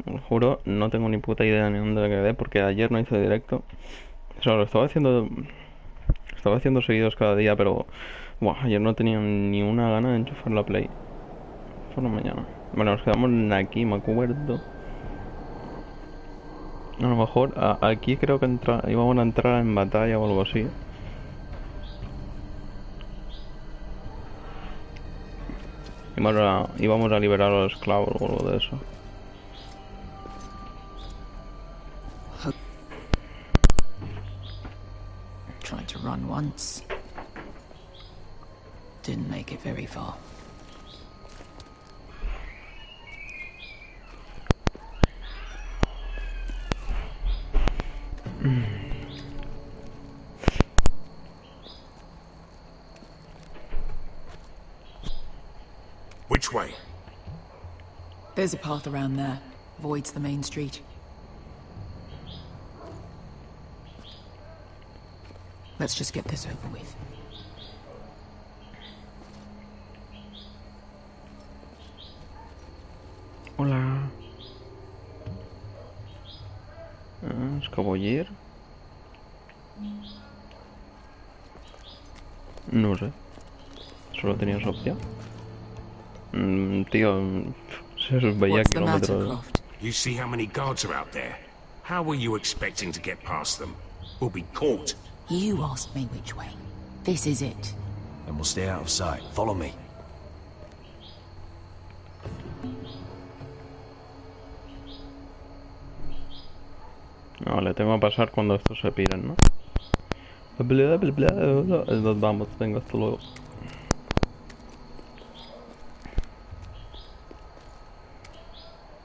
Os lo juro, no tengo ni puta idea ni dónde quedé porque ayer no hice directo. O sea, lo estaba haciendo. Estaba haciendo seguidos cada día, pero. Buah, ayer no tenía ni una gana de enchufar la Play. Por la mañana. Bueno, nos quedamos aquí, me acuerdo. A lo mejor aquí creo que íbamos a entrar en batalla o algo así. Íbamos a liberar a los esclavos o algo de eso. Tried to run once. Didn't make it very far. Which way? There's a path around there. Avoids the main street. Let's just get this over with. Hola. ¿Escabullir? No sé. Solo tenía esa opción. Tío, se veía What's the matter, kilómetros. Croft? You see how many guards are out there? How were you expecting to get past them? We'll be caught. You asked me which way. This is it. And we'll stay out of sight. Follow me. Vale, tengo que pasar cuando estos se piren, ¿no? Nos vamos, venga, hasta luego.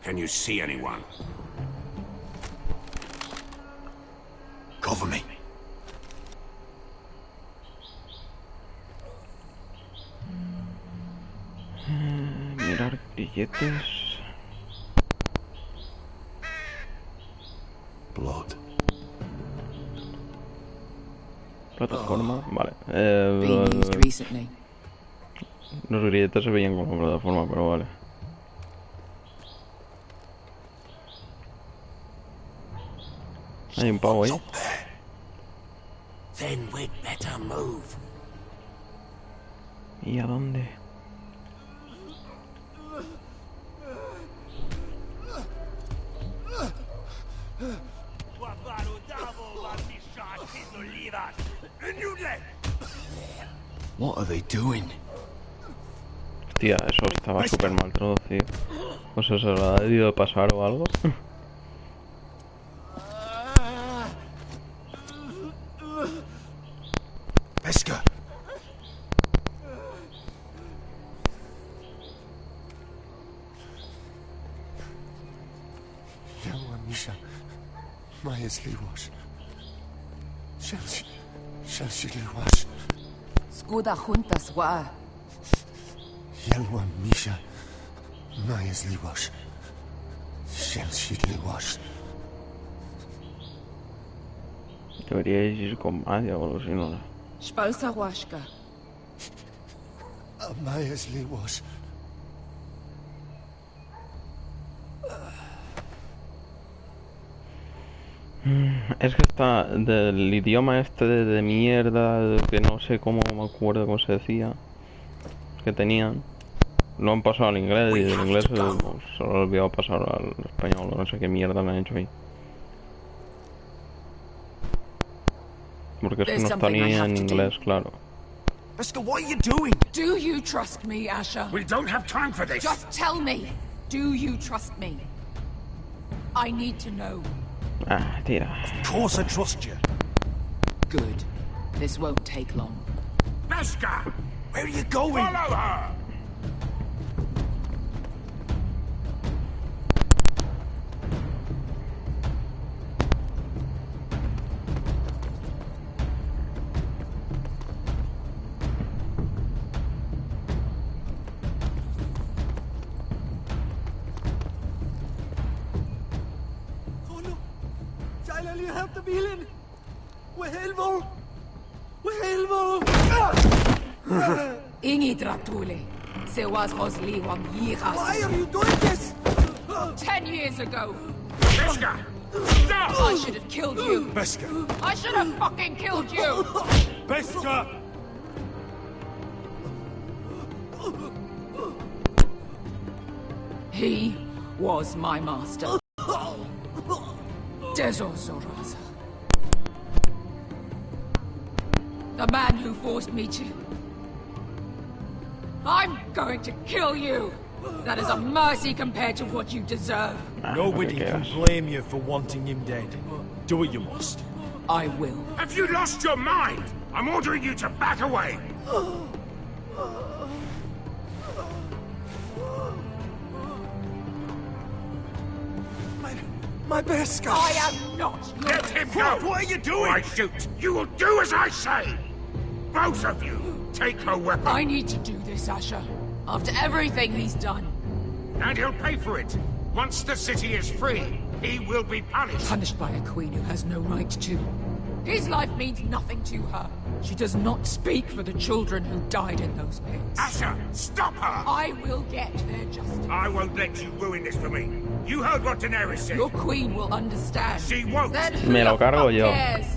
Can you see anyone? Cover me. Mirar billetes. Blood. Plataforma, vale. Been used recently. Los grilletes se veían como plataforma, pero vale. Hay un pavo ahí. Up there. Then we'd better move. ¿Y a dónde? What are they doing? Hostia, eso estaba súper mal traducido. O sea, se lo ha debido pasar o algo. Pesca. Yalwa Misha, Majesliwash. Shalshiliwash. Skuda juntas wa. Yalwa Misha, Majesliwash. Shalshiliwash. Deberíais ir con magia o algo así, no sé. Spalsa washka. Majesliwash. Es que está del idioma este de mierda, que no sé cómo me acuerdo cómo se decía, que tenían. Lo han pasado al inglés y del inglés se lo han olvidado pasar al español, no sé qué mierda le han hecho ahí. Porque es que no está ni en inglés, claro. Pesca, what are you doing? Do you trust me, Asher? We don't have time for this. Just tell me. Do you trust me? I need to know. Ah, tira. Of course I trust you. Good. This won't take long. Pesca! Where are you going? Follow her! Ingi tratule. Se was hosli wam yigas. Why are you doing this? 10 years ago. Beskar! Stop! I should have killed you. Beskar! I should have fucking killed you. Beskar! He was my master. Dezozoraza. The man who forced me to... I'm going to kill you! That is a mercy compared to what you deserve. Nobody can blame you for wanting him dead. Do what you must. I will. Have you lost your mind? I'm ordering you to back away! My Beskar! I am not your... Let him go! What are you doing? Or I shoot! You will do as I say! Both of you! Take her weapon! I need to do this, Asher. After everything he's done. And he'll pay for it! Once the city is free, he will be punished! Punished by a queen who has no right to. His life means nothing to her. She does not speak for the children who died in those pits. Asher, stop her! I will get their justice. I won't let you ruin this for me. You heard what Daenerys said. Your queen will understand. She won't. Then who Me lo the cargo fuck yo. cares?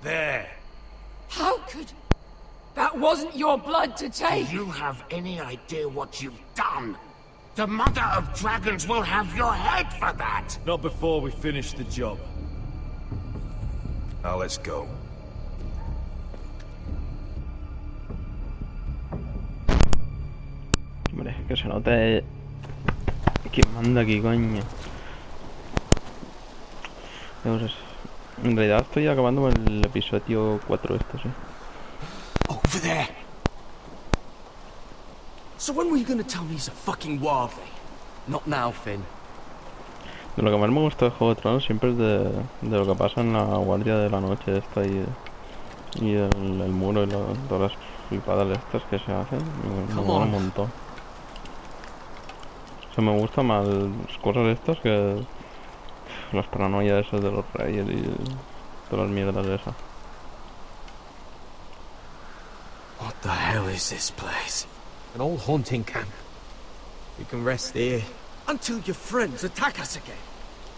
There. How could... That wasn't your blood to Do take. you have any idea what you've done? The Mother of Dragons will have your head for that! Not before we finish the job. Now let's go. Hombre, que se note quién manda aquí, coño. Entonces, en realidad estoy acabando el episodio 4 esto, sí. Over there! So when were you gonna tell me he's a fucking wildling? Not now, Finn. De lo que más me gusta de Juego de Tronos siempre es de lo que pasa en la guardia de la noche esta y el muro y todas las flipadas estas que se hacen. Me mola un montón. O sea, me gustan más las cosas estas que las paranoias esas de los reyes y todas las mierdas esas. What the hell is this place? An old hunting camp. We can rest here. Until your friends attack us again.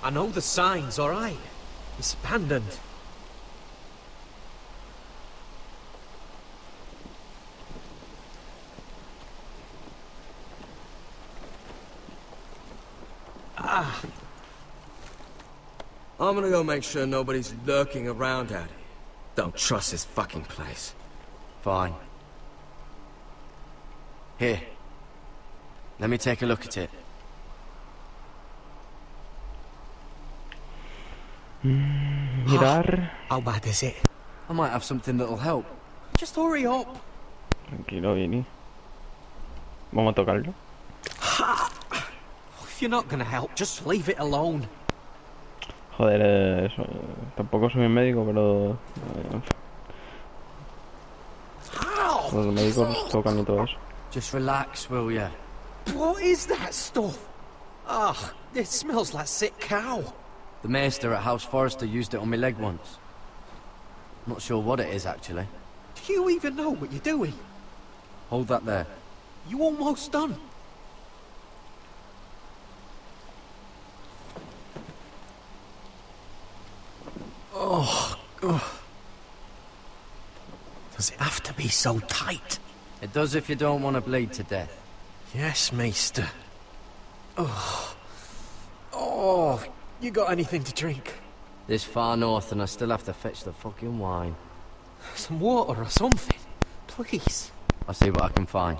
I know the signs, alright? It's abandoned. I'm gonna go make sure nobody's lurking around out here. Don't trust this fucking place. Fine. Here. Let me take a look at it. Mirar. How bad is it? I might have something that'll help. Just hurry up. Tranquilo, Vini. Vamos a tocarlo. If you're not gonna help, just leave it alone. Joder, eso. Tampoco soy médico, pero... los médicos tocan y todo eso. Just relax, will ya? What is that stuff? Ah, it smells like sick cow. The maester at House Forrester used it on my leg once. Not sure what it is, actually. Do you even know what you're doing? Hold that there. You almost done. Oh, God. Does it have to be so tight? It does if you don't want to bleed to death. Yes, maester. Oh. Oh, you got anything to drink? This far north and I still have to fetch the fucking wine. Some water or something, please. I'll see what I can find.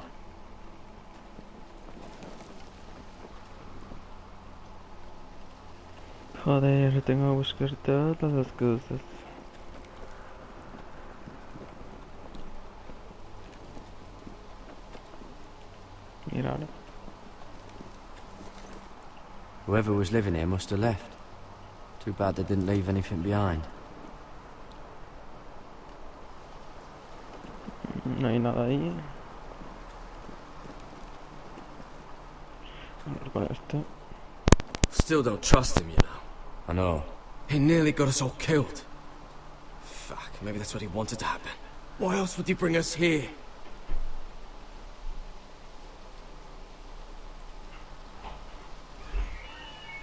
Joder, tengo que buscar todas las cosas. Mira ahora. Whoever was living here must have left. Too bad they didn't leave anything behind. No hay nada ahí. A ver con esto. Still don't trust him, you know. I know. He nearly got us all killed. Maybe that's what he wanted to happen. Why else would he bring us here?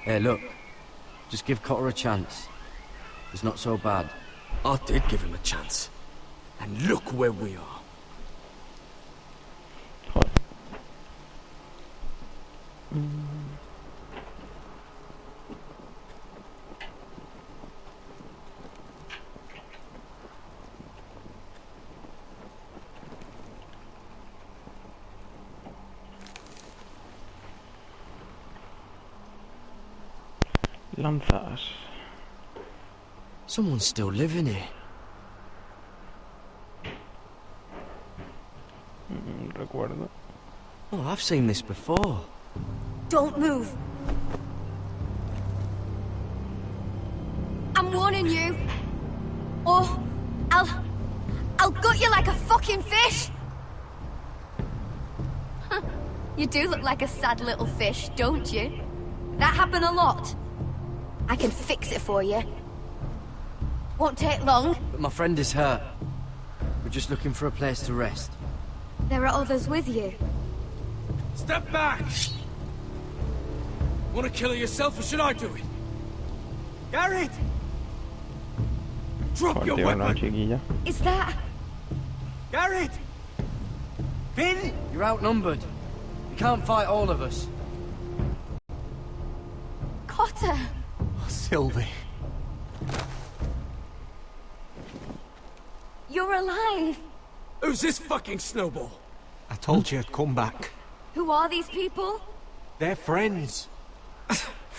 Hey, look. Just give Cotter a chance. It's not so bad. I did give him a chance. And look where we are. Joder. Lanzas. Someone's still living here. Recuerdo. Oh, I've seen this before. Don't move. I'm warning you. Or I'll gut you like a fucking fish. You do look like a sad little fish, don't you? That happen a lot. I can fix it for you. Won't take long. But my friend is hurt. We're just looking for a place to rest. There are others with you. Step back! Want to kill her yourself, or should I do it? Garrett! Drop your Joder, una weapon! chiquilla. Is that... Garrett! Finn! You're outnumbered. You can't fight all of us. Cotter? Sylvie. You're alive. Who's this fucking snowball? I told you I'd come back. Who are these people? They're friends.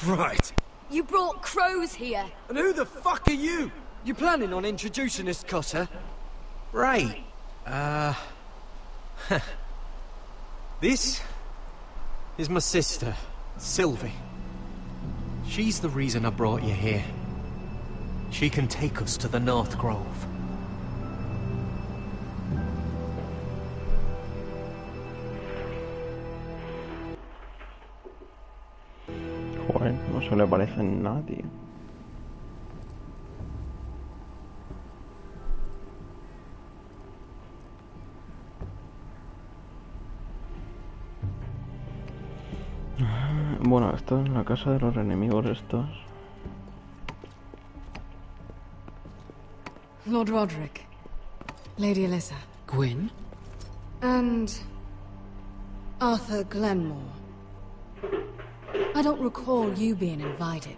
Right. You brought crows here. And who the fuck are you? You planning on introducing us, Cotter? Right. This is my sister, Sylvie. She's the reason I brought you here. She can take us to the North Grove. Joder, no se le parece nada, tío. Bueno, esto es la casa de los enemigos estos. Lord Roderick, Lady Alyssa, Gwyn? and Arthur Glenmore. I don't recall you being invited.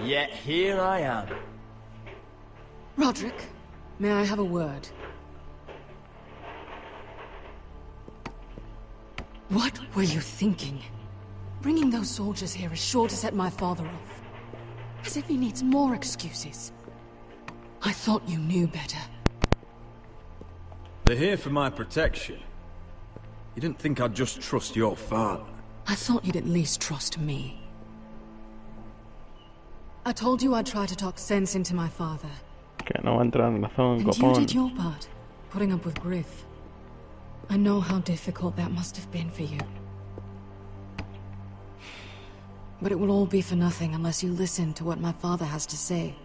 Yet here I am. Roderick, may I have a word? What were you thinking? Bringing those soldiers here is sure to set my father off. As if he needs more excuses. I thought you knew better. They're here for my protection. You didn't think I'd just trust your father? I thought you'd at least trust me. I told you I'd try to talk sense into my father. Que no va a entrar en razón, And you copón. did your part, putting up with Griff. I know how difficult that must have been for you. But it will all be for nothing unless you listen to what my father has to say.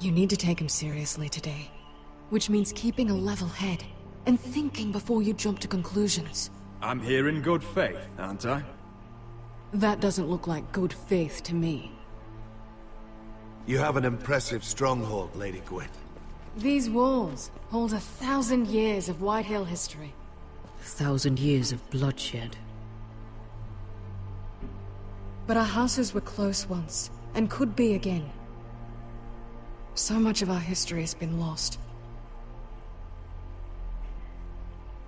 You need to take him seriously today. Which means keeping a level head and thinking before you jump to conclusions. I'm here in good faith, aren't I? That doesn't look like good faith to me. You have an impressive stronghold, Lady Gwyn. These walls hold 1,000 years of White Hill history. 1,000 years of bloodshed. But our houses were close once, and could be again. So much of our history has been lost.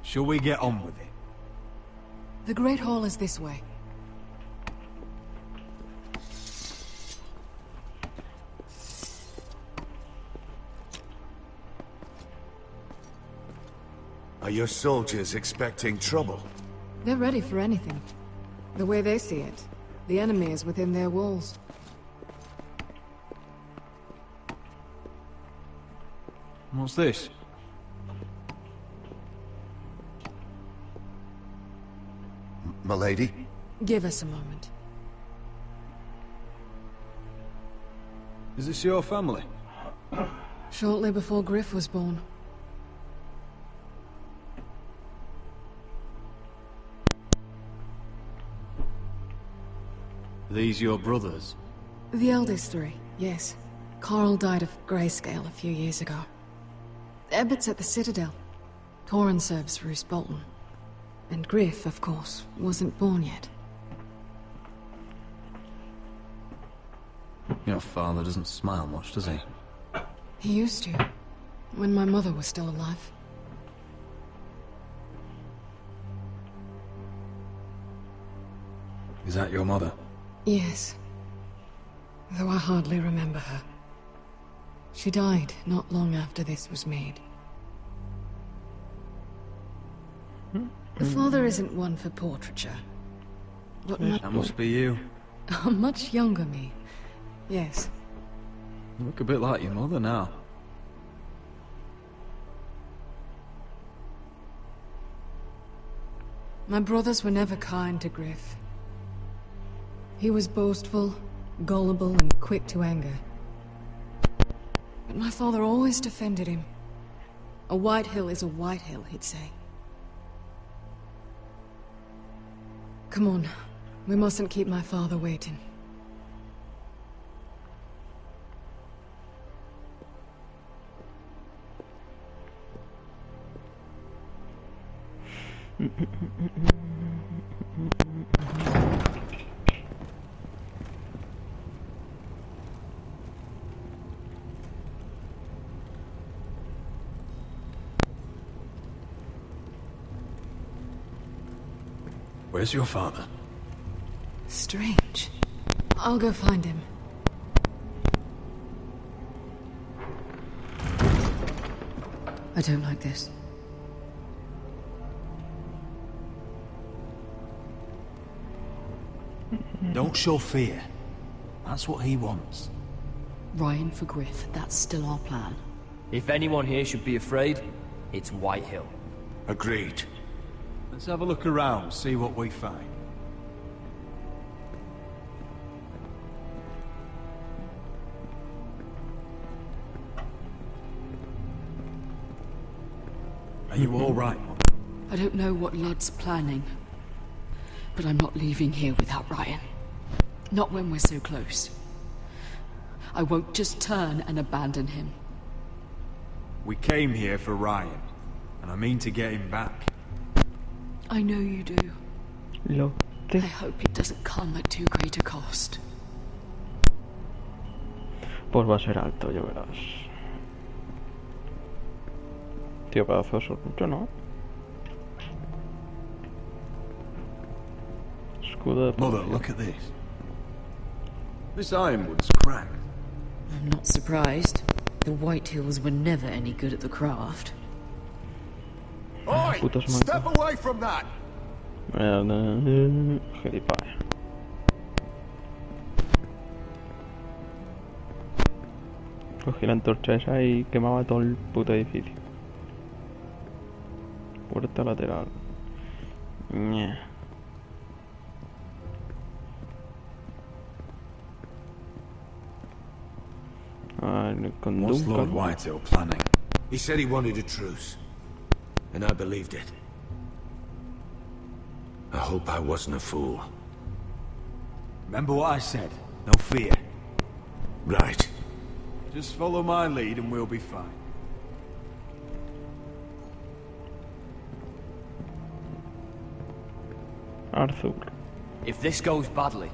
Shall we get on with it? The Great Hall is this way. Are your soldiers expecting trouble? They're ready for anything. The way they see it, the enemy is within their walls. What's this? Milady? Give us a moment. Is this your family? Shortly before Griff was born. These your brothers? The eldest three, yes. Carl died of grayscale a few years ago. Ebbett's at the Citadel. Torrens serves Roose Bolton. And Griff, of course, wasn't born yet. Your father doesn't smile much, does he? He used to, when my mother was still alive. Is that your mother? Yes. Though I hardly remember her. She died not long after this was made. The father isn't one for portraiture. But That must be you. a much younger me. Yes. You look a bit like your mother now. My brothers were never kind to Griff. He was boastful, gullible, and quick to anger. But my father always defended him. A white hill is a white hill, he'd say. Come on. We mustn't keep my father waiting. Where's your father? Strange. I'll go find him. I don't like this. Don't show fear. That's what he wants. Ryan for Griff, that's still our plan. If anyone here should be afraid, it's Whitehill. Agreed. Let's have a look around, see what we find. Are you all right, Mother? I don't know what Ludd's planning, but I'm not leaving here without Ryan. Not when we're so close. I won't just turn and abandon him. We came here for Ryan, and I mean to get him back. I know you do. I hope it doesn't come at too great a cost. Pues va a ser alto, ya verás. Tío, pedazo de sorpresa, ¿no? Escudo de Mother, policía. look at this. This ironwood's cracked. I'm not surprised. The Whitehills were never any good at the craft. Oi! Putos Step mancos. away from that! Gilipollas. Cogí la antorcha esa y quemaba todo el puto edificio. Puerta lateral. Ñe. Con What's Lord Duncan. Whitehill planning? He said he wanted a truce. And I believed it. I hope I wasn't a fool. Remember what I said? No fear. Right. Just follow my lead and we'll be fine. Arthur. If this goes badly,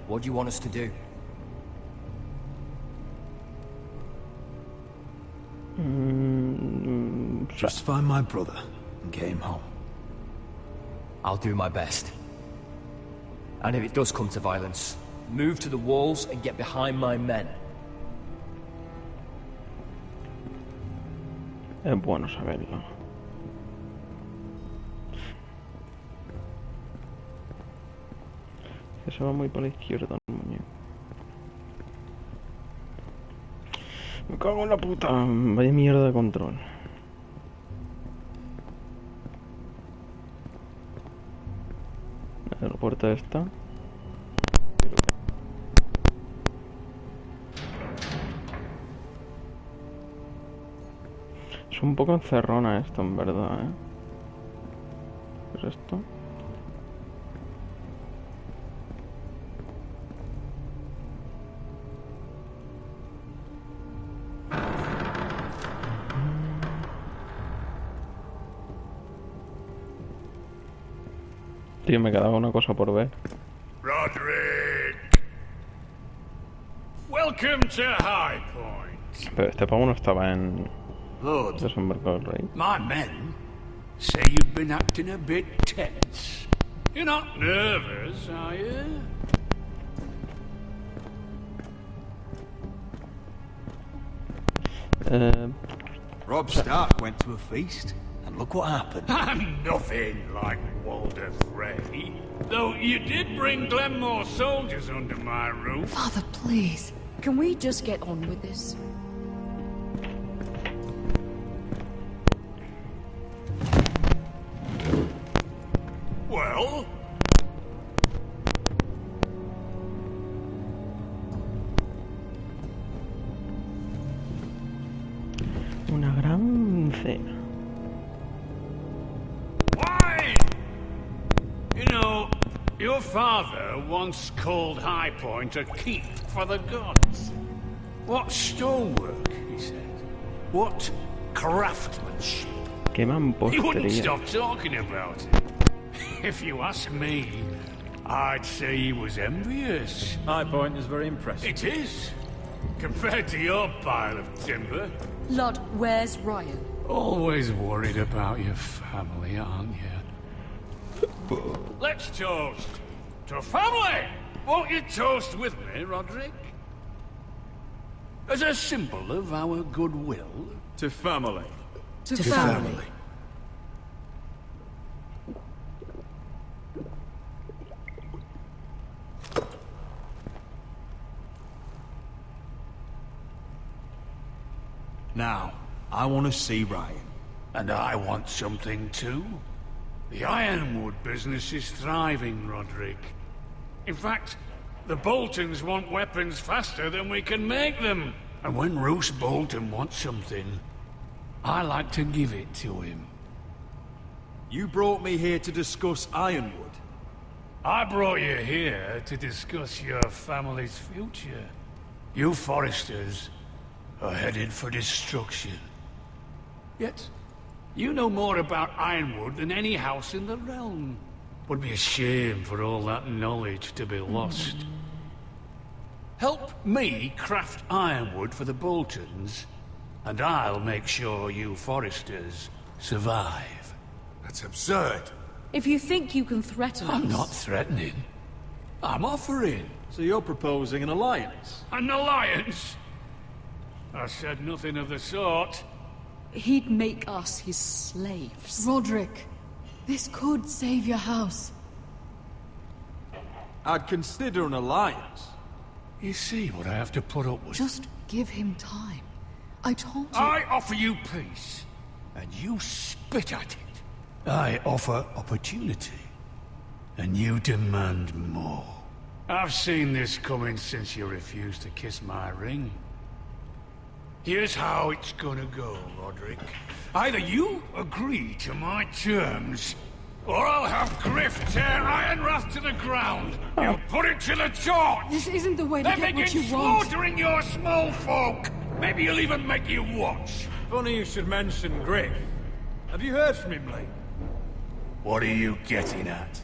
what do you want us to do? Just find my brother and get him home. I'll do my best. And if it does come to violence, move to the walls and get behind my men. Es bueno saberlo. Que se va muy por la izquierda el muñeco. Me cago en la puta. Vaya mierda de control. La puerta esta. Es un poco encerrona esto, en verdad, ¿eh? ¿Qué es esto? Tío, me quedaba una cosa por ver. Roderick! Welcome to High Point. Pero este pavo no estaba en... Lord, Desembarco del Rey. my men say you've been acting a bit tense. You're not nervous, are you? Robb Stark went to a feast, and look what happened. I'm nothing like Walder Frey. Though you did bring Glenmore soldiers under my roof. Father, please. Can we just get on with this? Well? Una gran cena. Why? You know, your father once called High Point a keep for the gods. What stonework, he said. What craftsmanship. Qué He wouldn't mampostería. stop talking about it. If you ask me, I'd say he was envious. High Point is very impressive. It is. Compared to your pile of timber. Lord, where's Ryan? Always worried about your family, aren't you? Let's toast to family! Won't you toast with me, Roderick? As a symbol of our goodwill. To family. To family. Now, I want to see Ryan. And I want something too. The ironwood business is thriving, Roderick. In fact, the Boltons want weapons faster than we can make them. And when Roose Bolton wants something, I like to give it to him. You brought me here to discuss Ironwood. I brought you here to discuss your family's future. You Foresters are headed for destruction. Yet, you know more about Ironwood than any house in the realm. Would be a shame for all that knowledge to be lost. Help me craft ironwood for the Boltons, and I'll make sure you Foresters survive. That's absurd. If you think you can threaten I'm us... not threatening. I'm offering. So you're proposing an alliance? An alliance? I said nothing of the sort. He'd make us his slaves. Roderick, this could save your house. I'd consider an alliance. You see what I have to put up with? Just give him time. I told you... I offer you peace, and you spit at it. I offer opportunity, and you demand more. I've seen this coming since you refused to kiss my ring. Here's how it's gonna go, Roderick. Either you agree to my terms, or I'll have Griff tear Ironwrath to the ground. You'll put it to the torch. This isn't the way to Then get what begin you want. slaughtering your small folk. Maybe he'll even make you watch. Funny you should mention Griff. Have you heard from him lately? What are you getting at?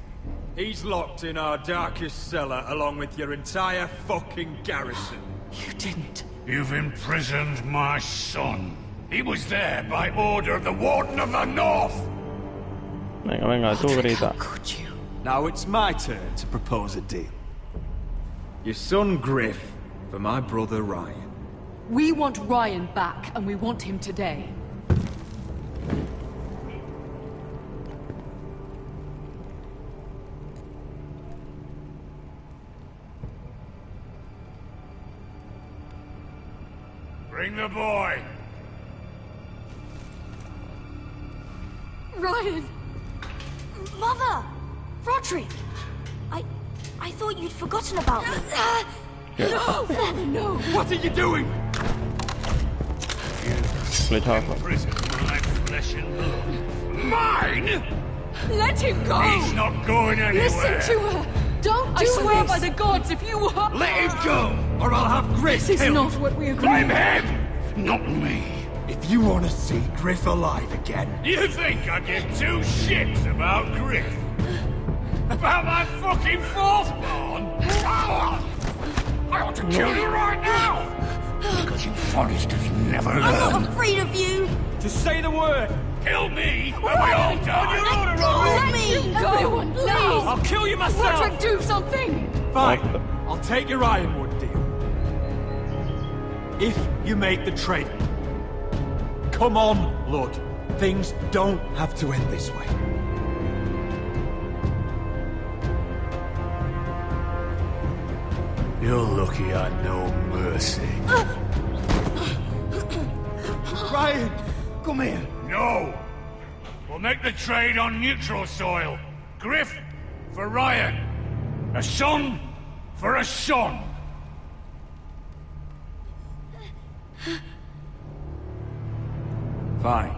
He's locked in our darkest cellar along with your entire fucking garrison. You didn't. You've imprisoned my son. He was there by order of the Warden of the North. Venga, venga, tú grita. Could you? Now it's my turn to propose a deal. Your son Griff for my brother Ryan. We want Ryan back, and we want him today. Bring the boy. Ryan! Mother! Roderick! I thought you'd forgotten about me. No! No! What are you doing? Flechazo. Imprisoned flesh and blood. Mine? Let him go! He's not going anywhere. Listen to her! Don't do I swear this. by the gods, if you hurt... Let him go, or I'll have Griff This is killed. not what we agreed. Blame him, not me. If you want to see Griff alive again... You think I give two shits about Griff? About my fucking fourthborn? I ought to kill you right now! Because you Forresters never learn. I'm not afraid of you. Just say the word! Kill me, and we all die. On your order, Robert! Let me go. Everyone, please! I'll kill you myself! Roderick, do something! Fine. I'll take your Ironwood deal. If you make the trade. Come on, Lord. Things don't have to end this way. You're lucky I know mercy. Ryan, come here. No! We'll make the trade on neutral soil. Griff for Ryan. A son for a son. Fine.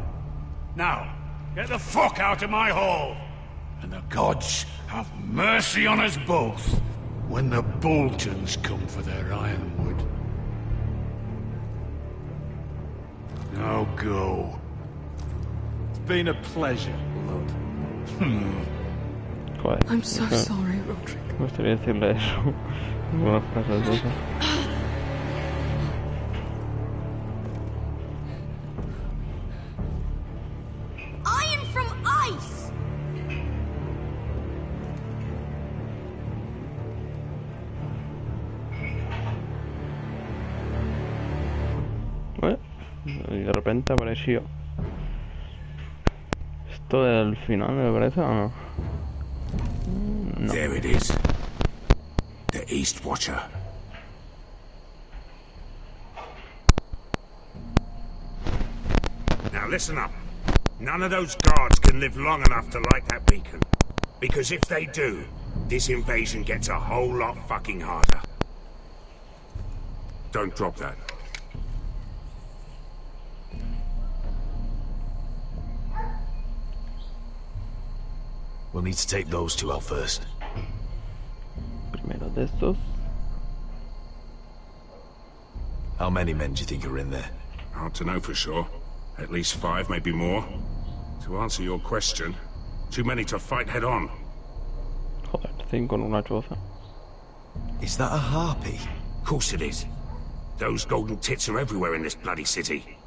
Now, get the fuck out of my hall. And the gods have mercy on us both when the Boltons come for their ironwood. Now go. It's been a pleasure, Lord. I'm so sorry, Roderick. Me gustaría decirle eso. Algunas frases de esas. Iron from ice. Y de repente apareció. ¿Esto del final me parece o no? No. There it is. The East Watcher. Now listen up. None of those guards can live long enough to light that beacon. Because if they do, this invasion gets a whole lot fucking harder. Don't drop that. We'll need to take those two out first. Primero de estos. How many men do you think are in there? Hard to know for sure. At least 5, maybe more. To answer your question, too many to fight head on. Joder, 5 en una choza. Is that a harpy? Of course it is. Those golden tits are everywhere in this bloody city.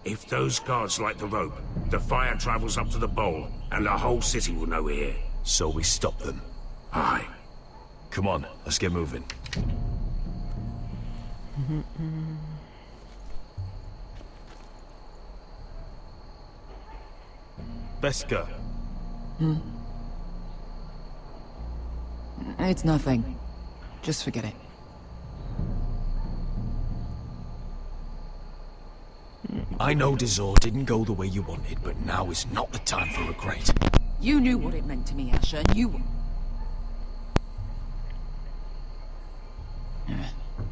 If those guards light the rope, the fire travels up to the bowl, and the whole city will know we're here. So we stop them. Aye. Come on, let's get moving. Beska. It's nothing. Just forget it. I know Dizor didn't go the way you wanted, but now is not the time for regret. You knew what it meant to me, Asher, and you...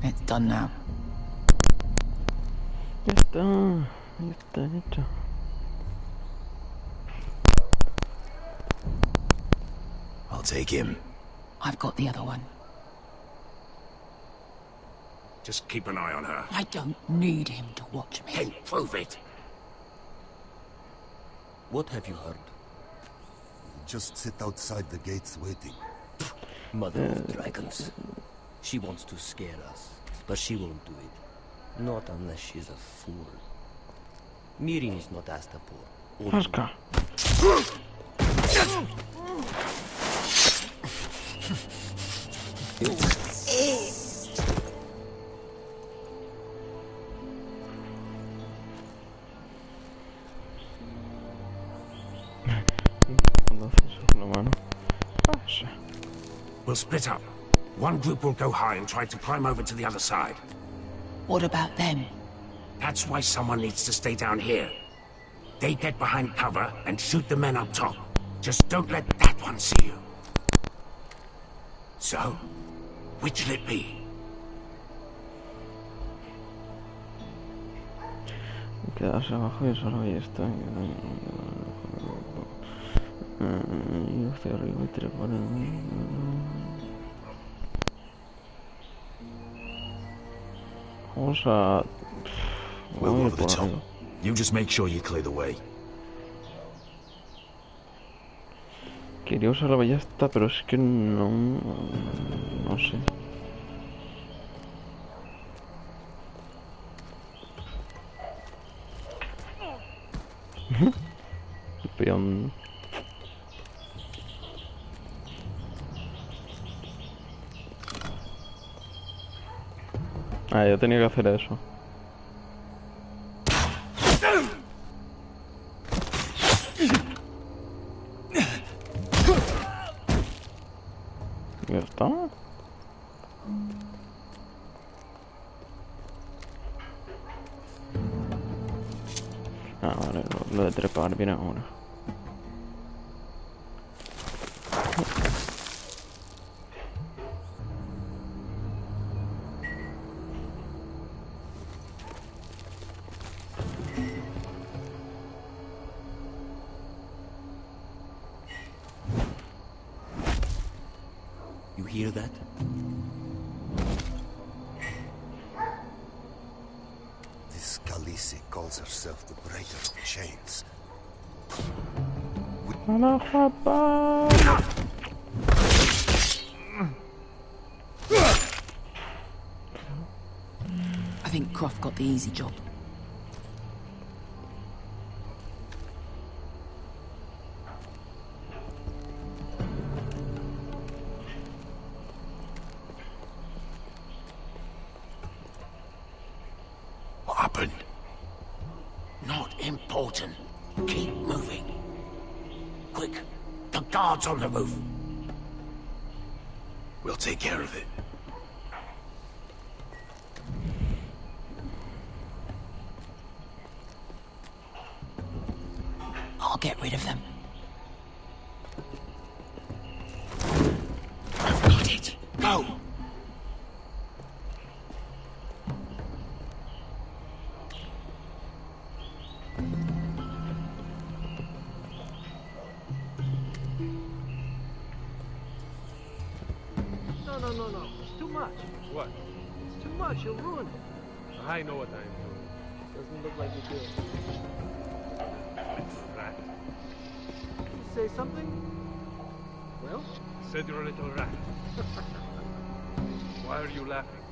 It's done now. Ya está. Ya está hecho. I'll take him. I've got the other one. Just keep an eye on her. I don't need him to watch me. Then prove it. What have you heard? Just sit outside the gates waiting. Mother of dragons. She wants to scare us, but she won't do it. Not unless she's a fool. Mirin is not Astapor. Vasca. We'll split up. One group will go high and try to climb over to the other side. What about them? That's why someone needs to stay down here. They get behind cover and shoot the men up top. Just don't let that one see you. So, which'll it be? Quedarse abajo y solo ahí está. Yo estoy arriba y trepar Vamos a... We'll Vamos a go ir to the por top. arriba. You just make sure you clear the way. Quería usar la ballesta, pero es que no... No sé. Peón. Ah, yo tenía que hacer eso. Ya está. Ah, vale, lo de trepar viene ahora. You hear that? This Khaleesi calls herself the breaker of chains. I think Croft got the easy job. What happened? Not important. Keep moving. Quick, the guards on the roof. We'll take care of it. I'll get rid of them. I've got it. Go! No. It's too much. What? It's too much. You'll ruin it. I know what I'm doing. Doesn't look like you do. Rat. Say something? Well? Said you're a little rat. Why are you laughing?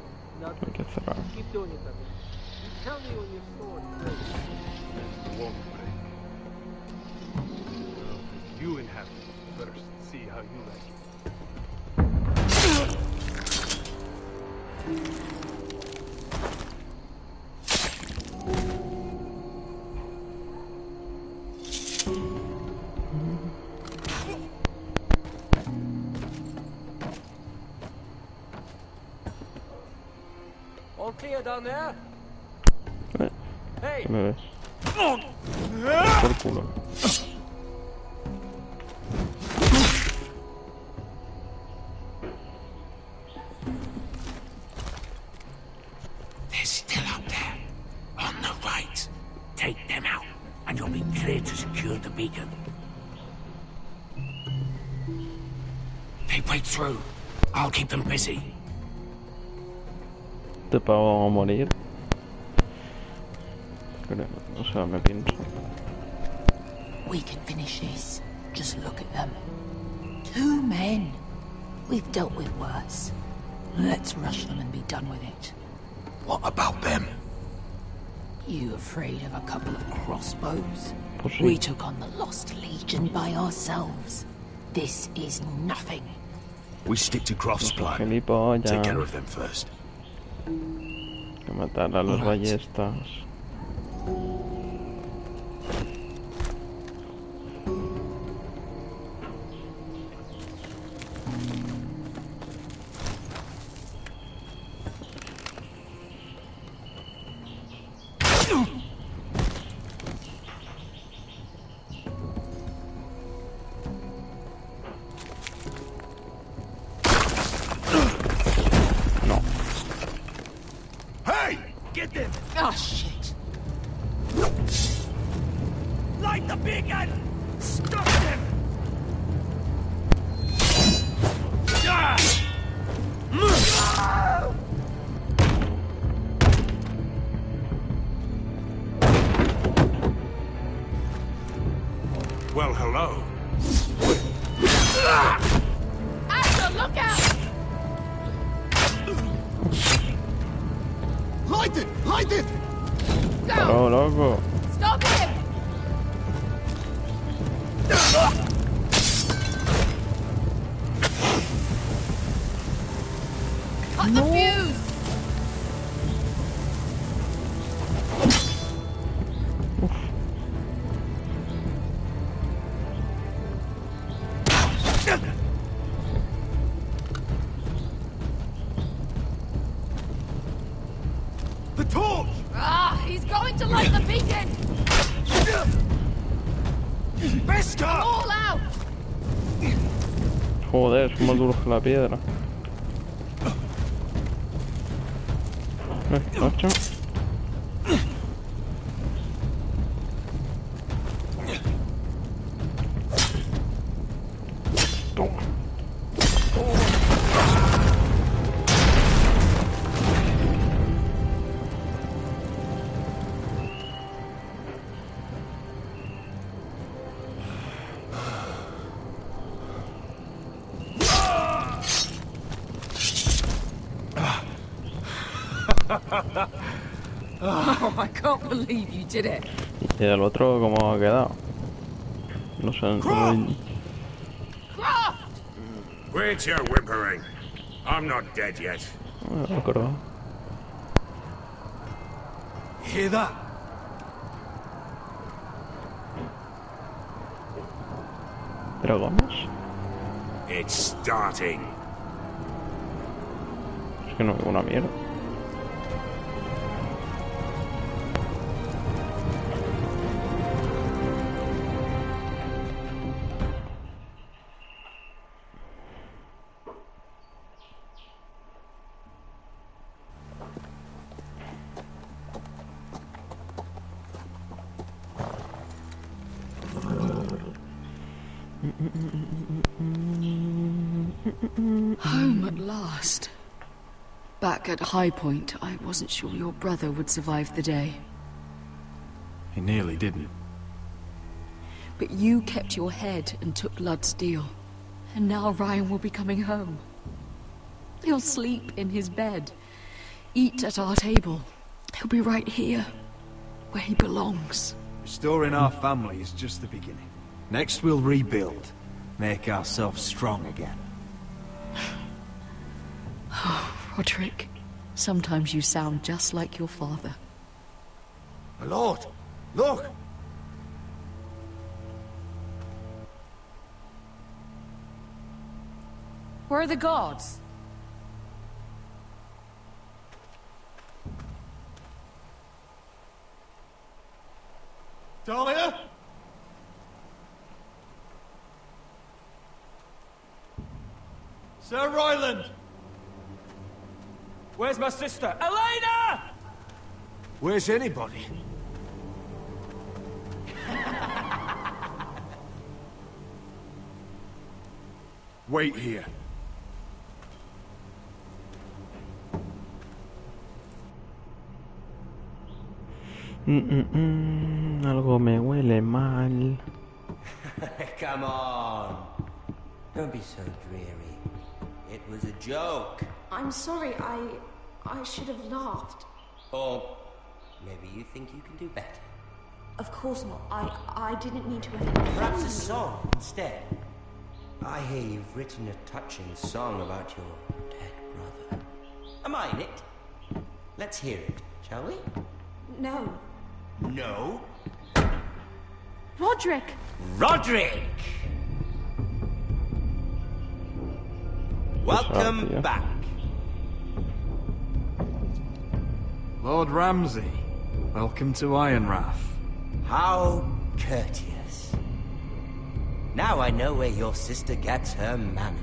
Nothing. Keep doing it, Bubby. You tell me when your sword breaks. It won't break. No, you inhabit it first. See how you like it. All clear down there? Hey! ¿Qué me ves? Por culo. They're still up there. On the right. Take them out, and you'll be clear to secure the beacon. They break through. I'll keep them busy. Te pago a morir. Creo, o sea, me pienso. We can finish this. Just look at them. 2 men. We've dealt with worse. Let's rush them and be done with it. What about them? You afraid of a couple of crossbows? Pues sí. We took on the Lost Legion by ourselves. This is nothing. We stick to Croft's plan. Gilipollas. Take care of them first. Que matar a los ballestas. Hey! Get them! Oh, shit. the beacon! Stop him! Well, hello. Asher, look out! Light it! Light it! Go! Oh, loco. Stop him! Cut the fuse! The torch! Ah, he's going to light the beacon! Beskar! All out! Joder, es más duro que la piedra. Macho. Toma. Oh, I can't believe you did it. ¿Y el otro cómo ha quedado? No sé, no... Quit your whimpering. I'm not dead yet. No me acuerdo. Hear that? ¿Dragones? It's starting. Es que no veo una mierda. Home at last. Back at High Point, I wasn't sure your brother would survive the day. He nearly didn't. But you kept your head and took Ludd's deal. And now Ryan will be coming home. He'll sleep in his bed, eat at our table. He'll be right here, where he belongs. Restoring our family is just the beginning. Next we'll rebuild. Make ourselves strong again. Oh, Roderick, sometimes you sound just like your father. My lord, look! Where are the gods? Dahlia? Sir Ryland! Where's my sister? Elena! Where's anybody? Wait here. Algo me huele mal. Come on. Don't be so dreary. It was a joke. I'm sorry, I should have laughed. Or maybe you think you can do better. Of course not. I didn't mean to offend. Perhaps a song instead. I hear you've written a touching song about your dead brother. Am I in it? Let's hear it, shall we? No. No? Roderick! Roderick! Welcome back. Lord Ramsay, welcome to Ironrath. How courteous. Now I know where your sister gets her manners.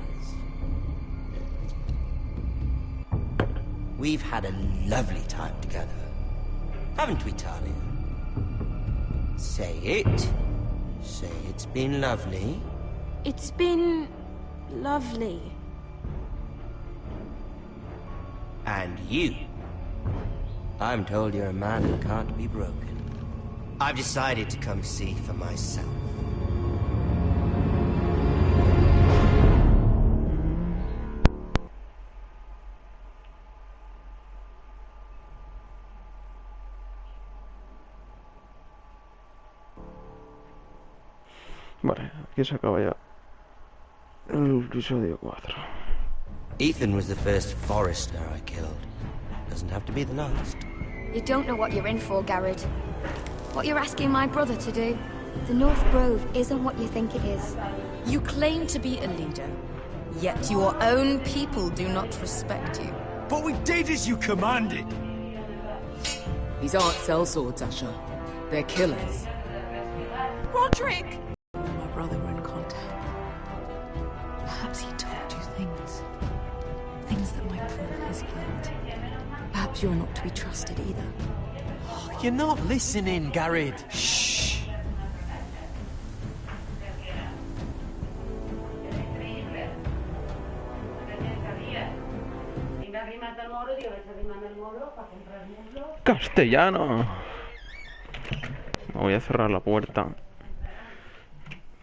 We've had a lovely time together. Haven't we, Talia? Say it. Say it's been lovely. It's been lovely. And you? I'm told you're a man who can't be broken. I've decided to come see for myself. Vale, aquí se acaba ya el episodio 4. Ethan was the first forester I killed. Doesn't have to be the last. You don't know what you're in for, Garrett. What you're asking my brother to do. The North Grove isn't what you think it is. You claim to be a leader, yet your own people do not respect you. But we did as you commanded. These aren't sellswords, Asher. They're killers. Roderick! You and my brother were in contact. Perhaps he told you things. Things that might prove his guilt. Perhaps you're not to be trusted either. Oh, you're not listening, Garrett. Shh. ¡Castellano! Me voy a cerrar la puerta.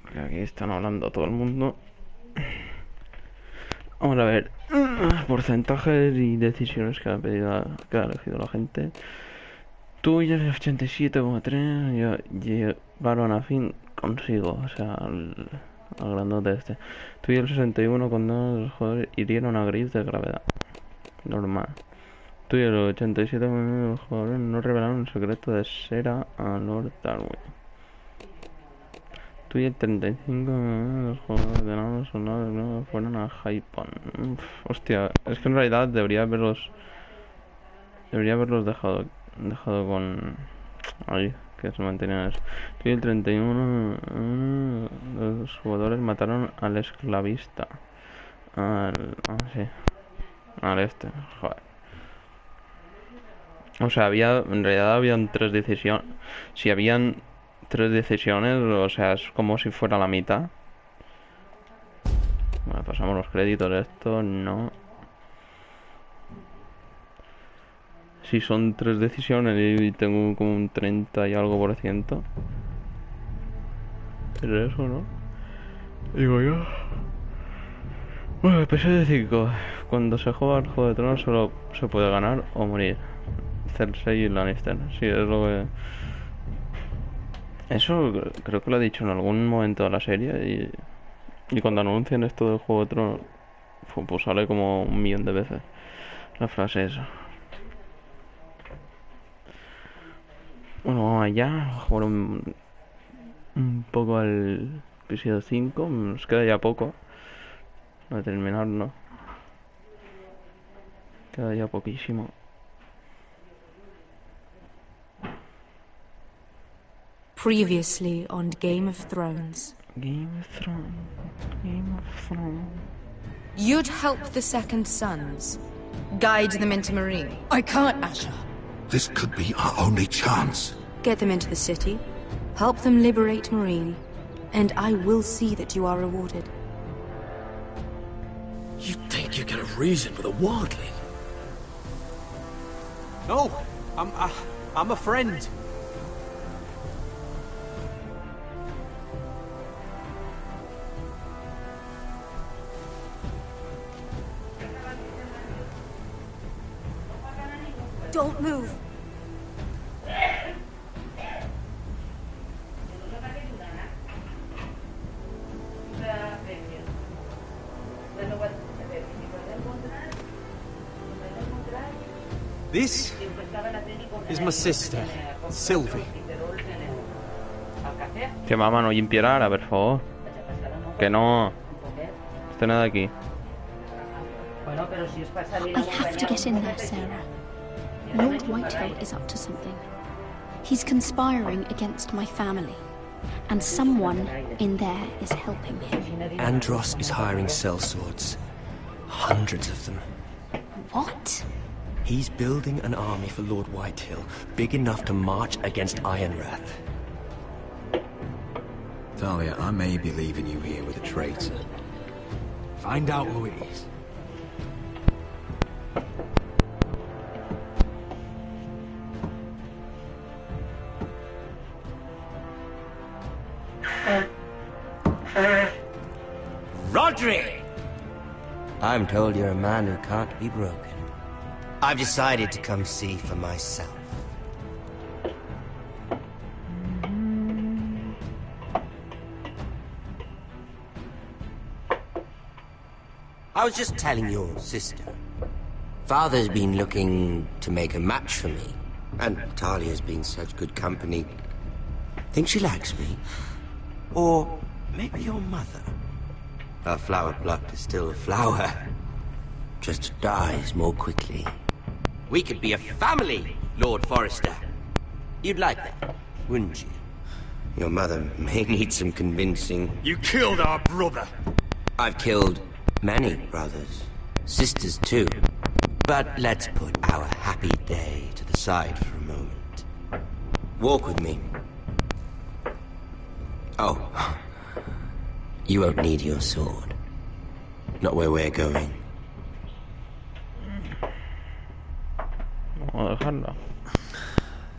Porque aquí están hablando todo el mundo. Vamos a ver. Porcentajes y decisiones que ha elegido la gente. Tuyos 87,3 llevaron a fin consigo. O sea, al grandote este. Tuyo el 61 cuando los jugadores hirieron a Gris de gravedad. Normal. Tuyo el 87 cuando los jugadores no revelaron el secreto de Sera a Lord Darwin. Tuyo el 35 los jugadores de los soldados no fueron a Hypon. Hostia, es que en realidad debería haberlos dejado con ahí, que se mantenían eso. Tuyo el 31 los jugadores mataron al esclavista. Sí. Al este, joder. O sea, en realidad habían 3 decisiones. Si habían 3 decisiones, o sea, es como si fuera la mitad. Bueno, pasamos los créditos de esto, no. Si son 3 decisiones y tengo como un 30 y algo %. Pero eso, ¿no? Digo yo. Bueno, episodio 5. Cuando se juega el Juego de Tronos solo se puede ganar o morir. Cersei y Lannister. Sí, es lo que... Eso creo que lo he dicho en algún momento de la serie y cuando anuncian esto del Juego de Tronos pues sale como 1.000.000 de veces la frase esa. Bueno, vamos allá a jugar un poco al episodio 5. Nos queda ya poco para terminarlo. Queda ya poquísimo. Previously on Game of Thrones. Game of Thrones. You'd help the Second Sons. Guide them into Marine. I can't, Asher. This could be our only chance. Get them into the city, help them liberate Marine, and I will see that you are rewarded. You think you get a reason with a wardling? No, I'm a friend. Don't move. This is my sister, Sylvie. Que mamá no limpiar, a ver, por favor. Que no. Esto nada aquí. I have to get in there, Sarah. Lord Whitehill is up to something. He's conspiring against my family. And someone in there is helping him. Andros is hiring sellswords. Hundreds of them. What? He's building an army for Lord Whitehill, big enough to march against Ironrath. Talia, I may be leaving you here with a traitor. Find out who it is. Roderick! I'm told you're a man who can't be broken. I've decided to come see for myself. I was just telling your sister. Father's been looking to make a match for me. And Talia's been such good company. Think she likes me? Or maybe your mother? A flower plucked is still a flower. Just dies more quickly. We could be a family, Lord Forrester. You'd like that, wouldn't you? Your mother may need some convincing. You killed our brother! I've killed many brothers. Sisters, too. But let's put our happy day to the side for a moment. Walk with me. Oh. You won't need your sword. Not where we're going.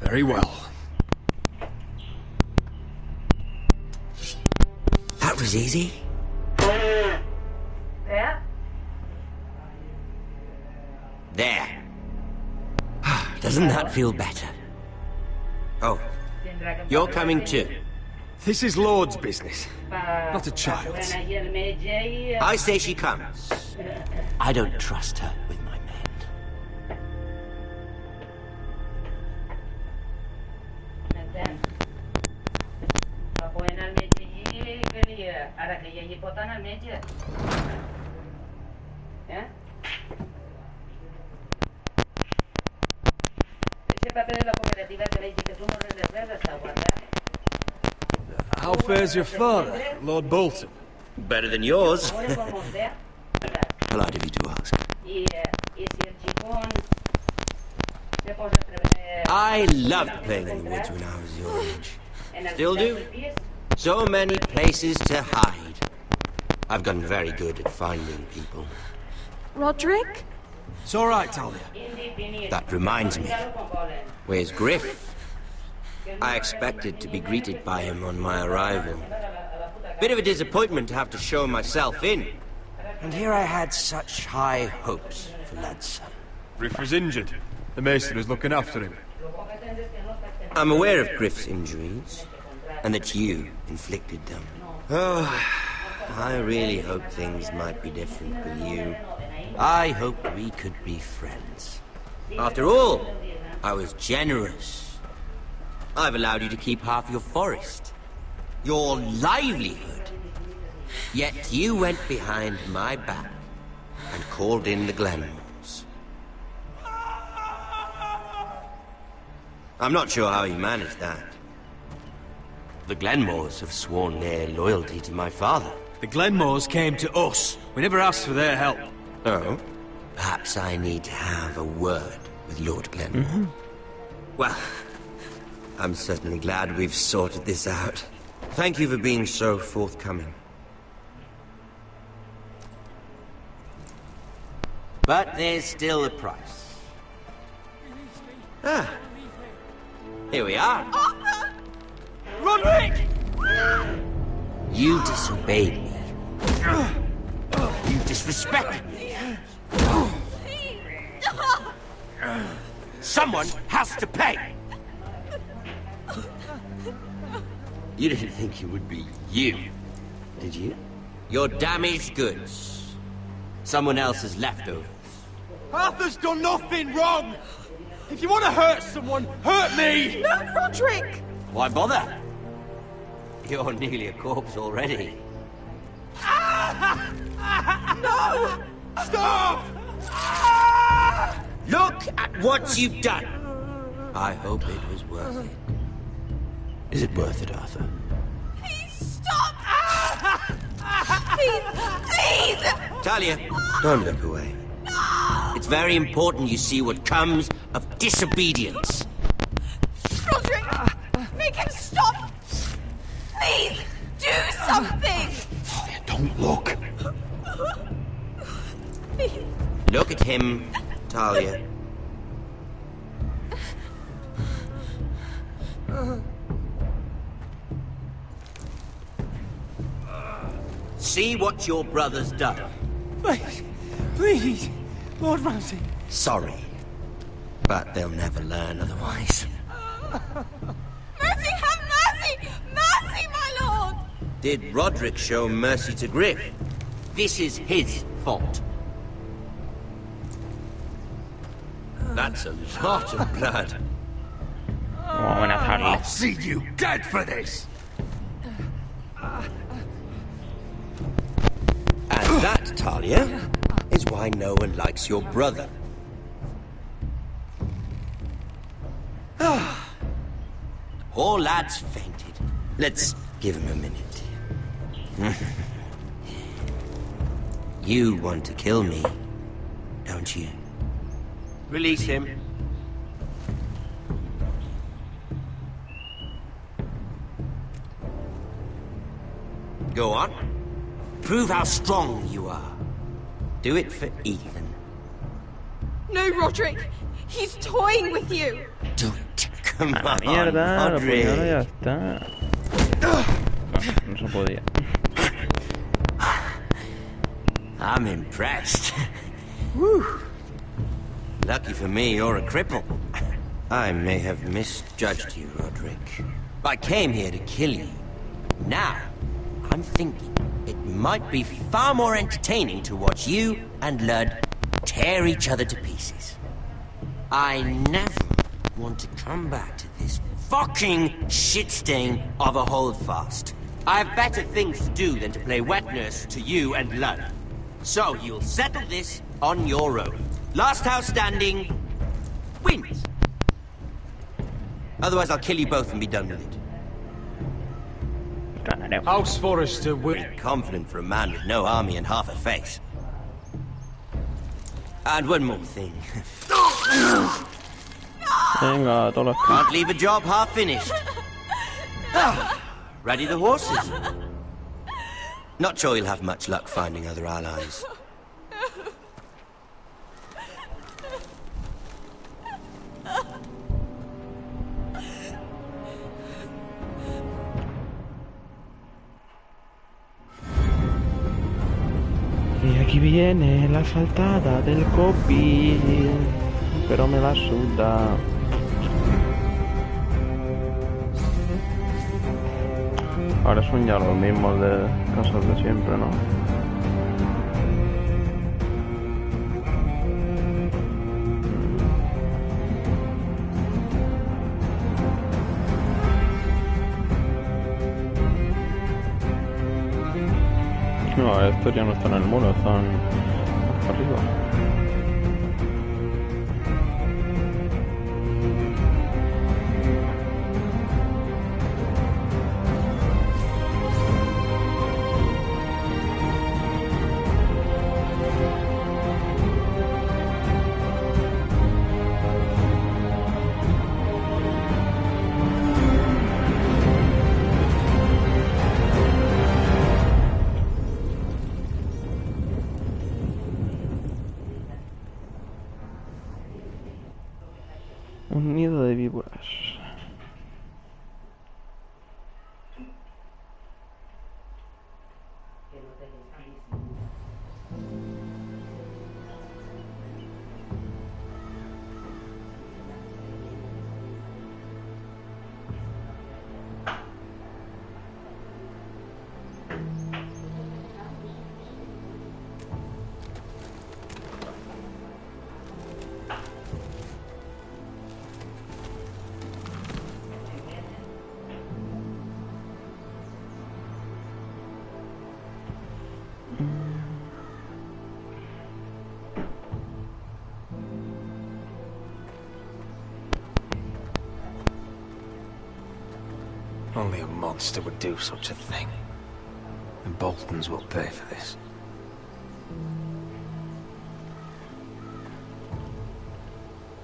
Very well. That was easy. There. Doesn't that feel better? Oh. You're coming too. This is Lord's business, not a child's. I say she comes. I don't trust her with my men. How fares your father, Lord Bolton? Better than yours. Polite of you to ask. I loved playing in the woods when I was your age. Still do. So many places to hide. I've gotten very good at finding people. Roderick? It's all right, Talia. That reminds me. Where's Griff? I expected to be greeted by him on my arrival. Bit of a disappointment to have to show myself in. And here I had such high hopes for lad's son. Griff was injured. The maester is looking after him. I'm aware of Griff's injuries, and that you inflicted them. Oh, I really hope things might be different with you. I hoped we could be friends. After all, I was generous. I've allowed you to keep half your forest. Your livelihood. Yet you went behind my back and called in the Glenmores. I'm not sure how you managed that. The Glenmores have sworn their loyalty to my father. The Glenmores came to us. We never asked for their help. Oh? Perhaps I need to have a word with Lord Glenmore. Well, I'm certainly glad we've sorted this out. Thank you for being so forthcoming. But there's still a price. Ah. Here we are. Arthur! Roderick! You disobeyed me. You disrespected me. Someone has to pay. You didn't think it would be you, did you? Your damaged goods. Someone else's leftovers. Arthur's done nothing wrong! If you want to hurt someone, hurt me! No, Roderick! Why bother? You're nearly a corpse already. No! Stop! Look at what you've done! I hope it was worth it. Is it worth it, Arthur? Please stop! Please! Talia, don't look away. It's very important you see what comes of disobedience. Roderick! Make him stop! Please! Do Do something! Don't look. Look at him, Talia. See what your brother's done. Please, please, Lord Ramsay. Sorry, but they'll never learn otherwise. Mercy, have mercy! Mercy, my lord! Did Roderick show mercy to Griff? This is his fault. That's a lot of blood. I'll see you dead for this! And that, Talia, is why no one likes your brother. Poor lad's fainted. Let's give him a minute. You want to kill me, don't you? Release him. Go on. Prove how strong you are. Do it for Ethan. No, Roderick! He's toying with you! Do it. Come A la on, mierda, lo Roderick. puñalo y ya está. No se podía. I'm impressed. Woo. Lucky for me, you're a cripple. I may have misjudged you, Roderick. I came here to kill you. Now, I'm thinking it might be far more entertaining to watch you and Ludd tear each other to pieces. I never want to come back to this fucking shit stain of a holdfast. I have better things to do than to play wet nurse to you and Ludd. So you'll settle this on your own. Last house standing wins. Otherwise I'll kill you both and be done with it. House Forrester will... Confident for a man with no army and half a face. And one more thing. Venga, todos los... Can't leave a job half finished. Ready the horses? Not sure you'll have much luck finding other allies. Y aquí viene la saltada del copy, pero me la suda. Ahora son ya los mismos de casos de siempre, ¿no? No, estos ya no están en el muro, están hasta arriba. Un nido de víboras. Only a monster would do such a thing. And Boltons will pay for this.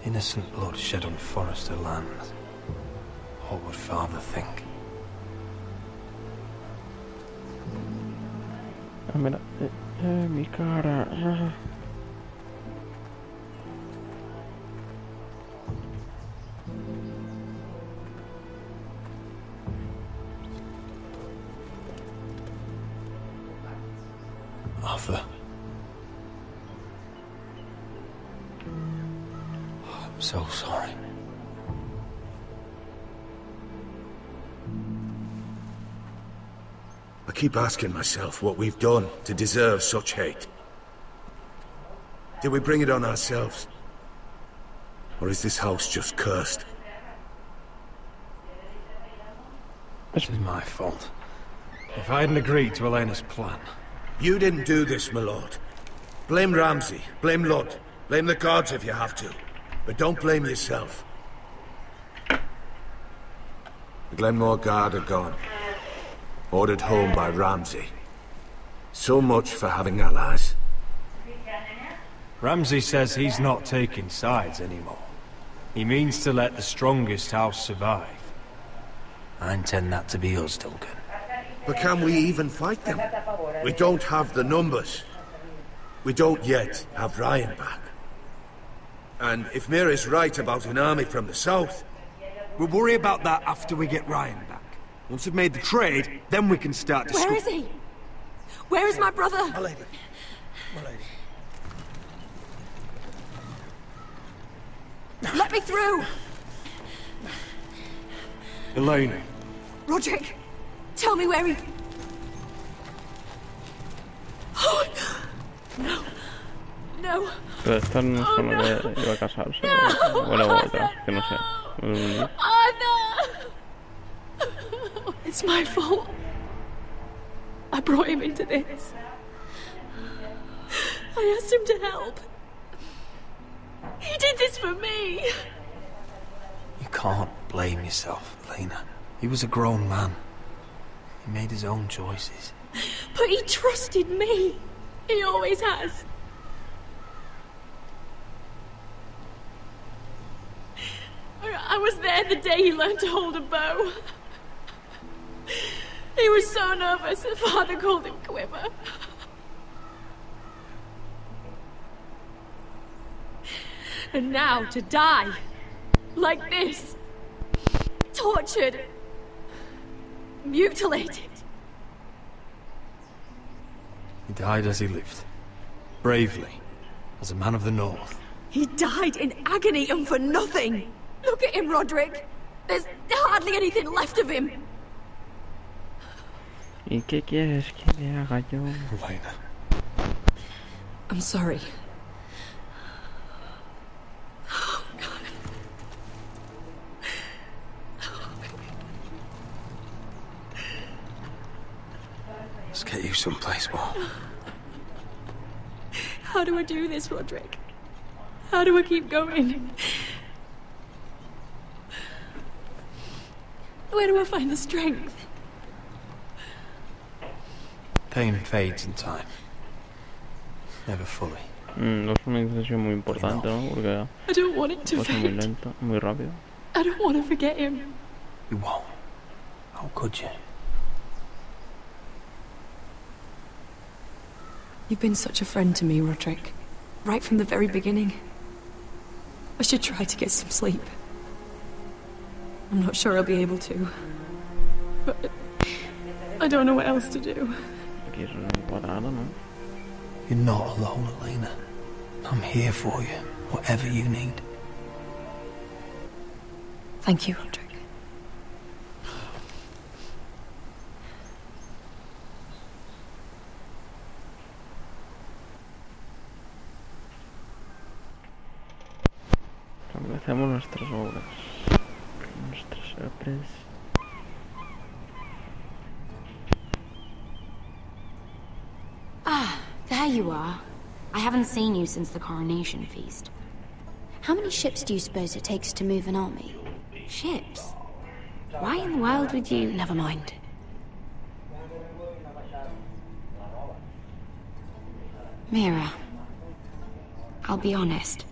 Innocent blood shed on Forrester land. What would Father think? Mira, mi cara. Arthur. I'm so sorry. I keep asking myself what we've done to deserve such hate. Did we bring it on ourselves? Or is this house just cursed? This is my fault. If I hadn't agreed to Elena's plan... You didn't do this, my lord. Blame Ramsay, blame Lud, blame the gods if you have to. But don't blame yourself. The Glenmore Guard are gone. Ordered home by Ramsay. So much for having allies. Ramsay says he's not taking sides anymore. He means to let the strongest house survive. I intend that to be us, Duncan. But can we even fight them? We don't have the numbers. We don't yet have Ryan back. And if Mira's right about an army from the south... We'll worry about that after we get Ryan back. Once we've made the trade, then we can start to... Where is he? Where is my brother? My lady. My lady. Let me through! Elena. Roderick, tell me where he... Oh, no. No. Pero esta no es con la que iba a casarse. No. O la otra, que no sé. Oh, no. It's my fault. I brought him into this. I asked him to help. He did this for me. You can't blame yourself, Elena. He was a grown man. He made his own choices. But he trusted me. He always has. I was there the day he learned to hold a bow. He was so nervous that Father called him Quiver. And now to die, like this, tortured, mutilated. He died as he lived, bravely, as a man of the North. He died in agony and for nothing. Look at him, Roderick. There's hardly anything left of him. ¿Y qué quieres que le haga yo? Elena. I'm sorry. Let's get you someplace warm. How do I do this, Roderick? How do I keep going? Where do I find the strength? Pain fades in time. Never fully. Es una decisión muy importante, ¿no? Porque I don't want it to pasa muy fade. lento, muy rápido. I don't want to forget him. You won't. How could you? You've been such a friend to me, Roderick. Right from the very beginning. I should try to get some sleep. I'm not sure I'll be able to. But I don't know what else to do. You're not alone, Elena. I'm here for you, whatever you need. Thank you, Roderick. Hacemos nuestras obras. Nuestras obras. Ah, there you are. I haven't seen you since the coronation feast. How many ships do you suppose it takes to move an army? Ships? Why in the world would you... Never mind. Mira, I'll be honest.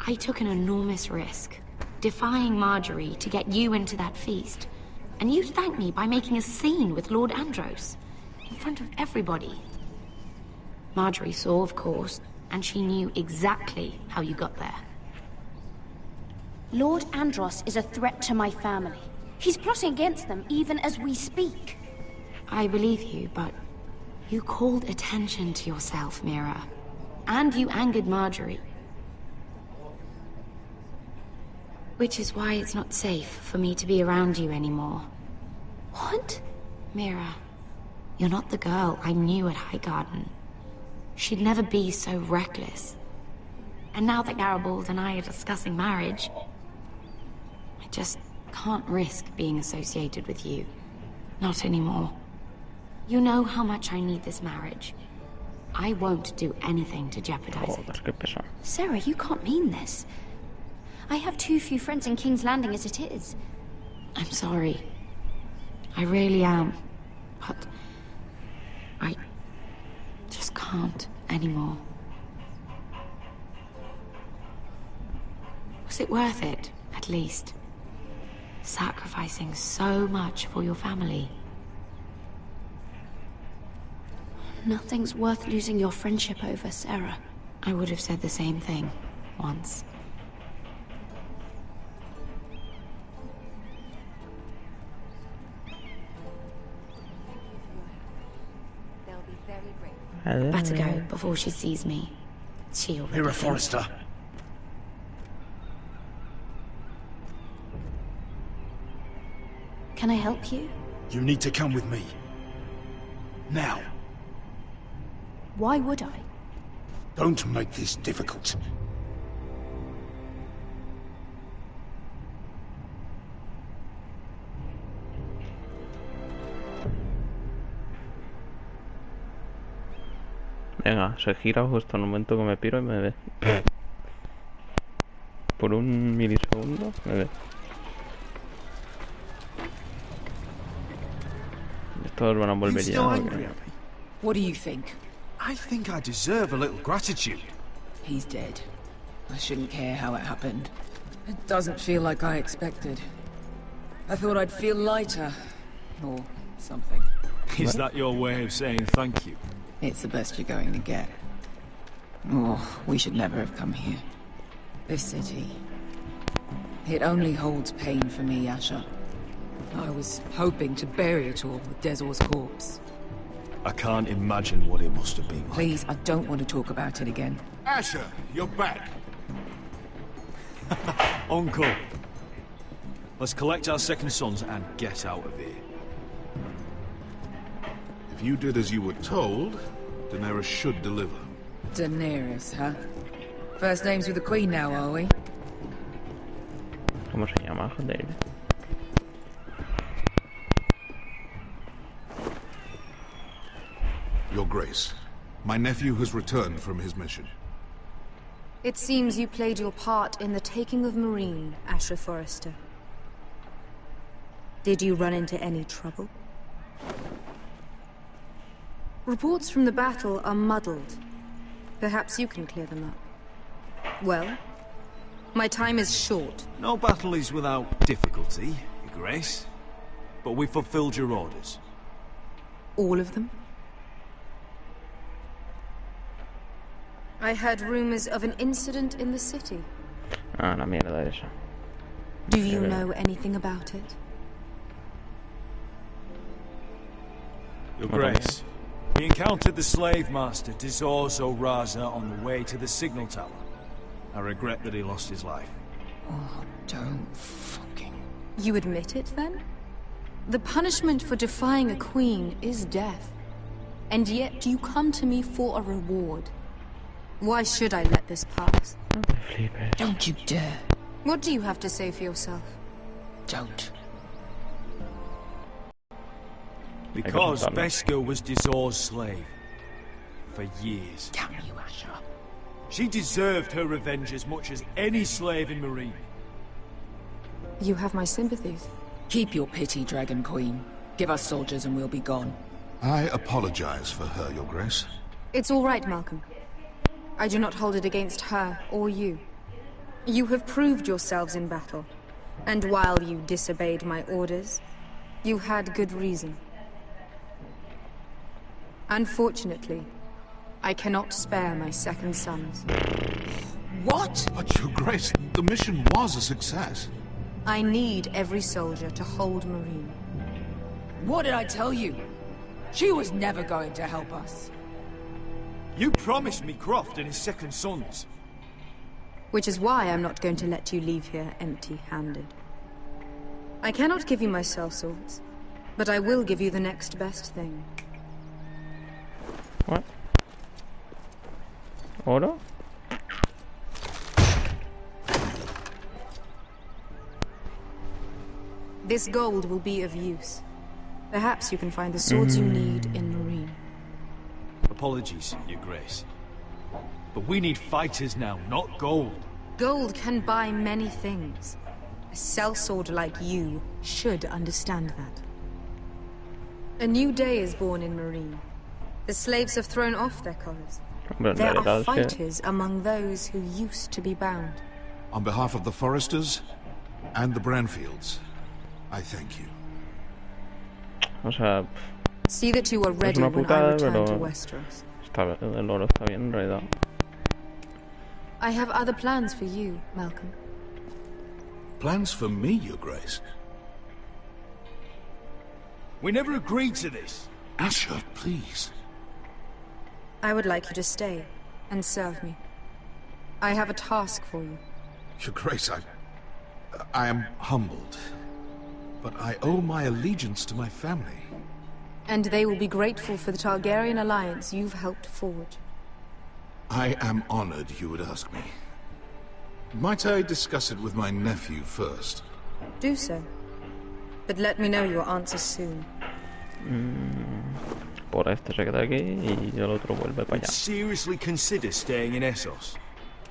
I took an enormous risk, defying Marjorie to get you into that feast. And you thanked me by making a scene with Lord Andros. In front of everybody. Marjorie saw, of course, and she knew exactly how you got there. Lord Andros is a threat to my family. He's plotting against them even as we speak. I believe you, but you called attention to yourself, Mira. And you angered Marjorie. Which is why it's not safe for me to be around you anymore. What? Mira, you're not the girl I knew at Highgarden. She'd never be so reckless. And now that Garibald and I are discussing marriage, I just can't risk being associated with you. Not anymore. You know how much I need this marriage. I won't do anything to jeopardize it. Sarah, you can't mean this. I have too few friends in King's Landing as it is. I'm sorry. I really am. But I just can't anymore. Was it worth it, at least? Sacrificing so much for your family? Nothing's worth losing your friendship over, Sarah. I would have said the same thing once. Better go before she sees me. She already Mira Forrester. Can I help you? You need to come with me. Now. Why would I? Don't make this difficult. Venga, se gira justo en el momento que me piro y me ve. Por un milisegundo me ve. Todos van a volver ya. What do you think? I think I deserve a little gratitude. He's dead. I shouldn't care how it happened. It doesn't feel like I expected. I thought I'd feel lighter. Or something. Is that your way of saying thank you? It's the best you're going to get. Oh, we should never have come here. This city. It only holds pain for me, Asher. I was hoping to bury it all with Dezor's corpse. I can't imagine what it must have been like. Please, I don't want to talk about it again. Asher, you're back. Uncle. Let's collect our second sons and get out of here. If you did as you were told, Daenerys should deliver. Daenerys, huh? First names with the Queen now, are we? ¿Cómo se llama, joder? Your Grace, my nephew has returned from his mission. It seems you played your part in the taking of Meereen, Asher Forrester. Did you run into any trouble? Reports from the battle are muddled. Perhaps you can clear them up. Well, my time is short. No battle is without difficulty, Your Grace. But we fulfilled your orders. All of them? I heard rumors of an incident in the city. Ah, la mierda esa. Do you know anything about it? Your Grace, he encountered the slave master, Dezor Raza, on the way to the signal tower. I regret that he lost his life. Oh, don't fucking... You admit it, then? The punishment for defying a queen is death. And yet you come to me for a reward. Why should I let this pass? Don't you dare. What do you have to say for yourself? Don't. Because Beskha was Dezor's slave. For years. Damn you, Asher. She deserved her revenge as much as any slave in Meereen. You have my sympathies. Keep your pity, Dragon Queen. Give us soldiers and we'll be gone. I apologize for her, Your Grace. It's all right, Malcolm. I do not hold it against her or you. You have proved yourselves in battle. And while you disobeyed my orders, you had good reason. Unfortunately, I cannot spare my second sons. What? But Your Grace, the mission was a success. I need every soldier to hold Marine. What did I tell you? She was never going to help us. You promised me Croft and his second sons. Which is why I'm not going to let you leave here empty-handed. I cannot give you my sellswords, but I will give you the next best thing. What? Oro? This gold will be of use. Perhaps you can find the swords you need in Marine. Apologies, Your Grace. But we need fighters now, not gold. Gold can buy many things. A sellsword like you should understand that. A new day is born in Marine. The slaves have thrown off their collars. There are fighters among those who used to be bound. On behalf of the Foresters and the Branfields, I thank you. O sea, See that you are es ready una when I putada, return to pero Westeros. el oro está bien en realidad. I have other plans for you, Malcolm. Plans for me, Your Grace? We never agreed to this. Asher, please. I would like you to stay and serve me. I have a task for you. Your Grace, I am humbled. But I owe my allegiance to my family. And they will be grateful for the Targaryen alliance you've helped forge. I am honored you would ask me. Might I discuss it with my nephew first? Do so. But let me know your answer soon. Por este se queda aquí y el otro vuelve para allá. Seriously consider staying in Essos?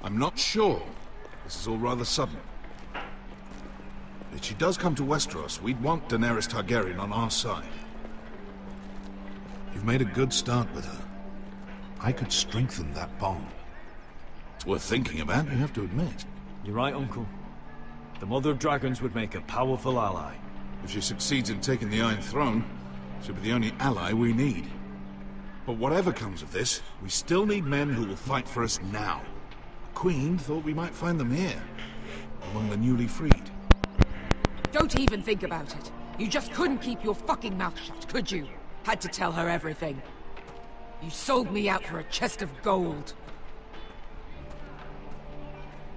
I'm not sure. This is all rather sudden. If she does come to Westeros, we'd want Daenerys Targaryen on our side. You've made a good start with her. I could strengthen that bond. It's worth thinking about, you have to admit. You're right, Uncle. The Mother of Dragons would make a powerful ally. If she succeeds in taking the Iron Throne, she'll be the only ally we need. But whatever comes of this, we still need men who will fight for us now. The Queen thought we might find them here, among the newly freed. Don't even think about it. You just couldn't keep your fucking mouth shut, could you? Had to tell her everything. You sold me out for a chest of gold.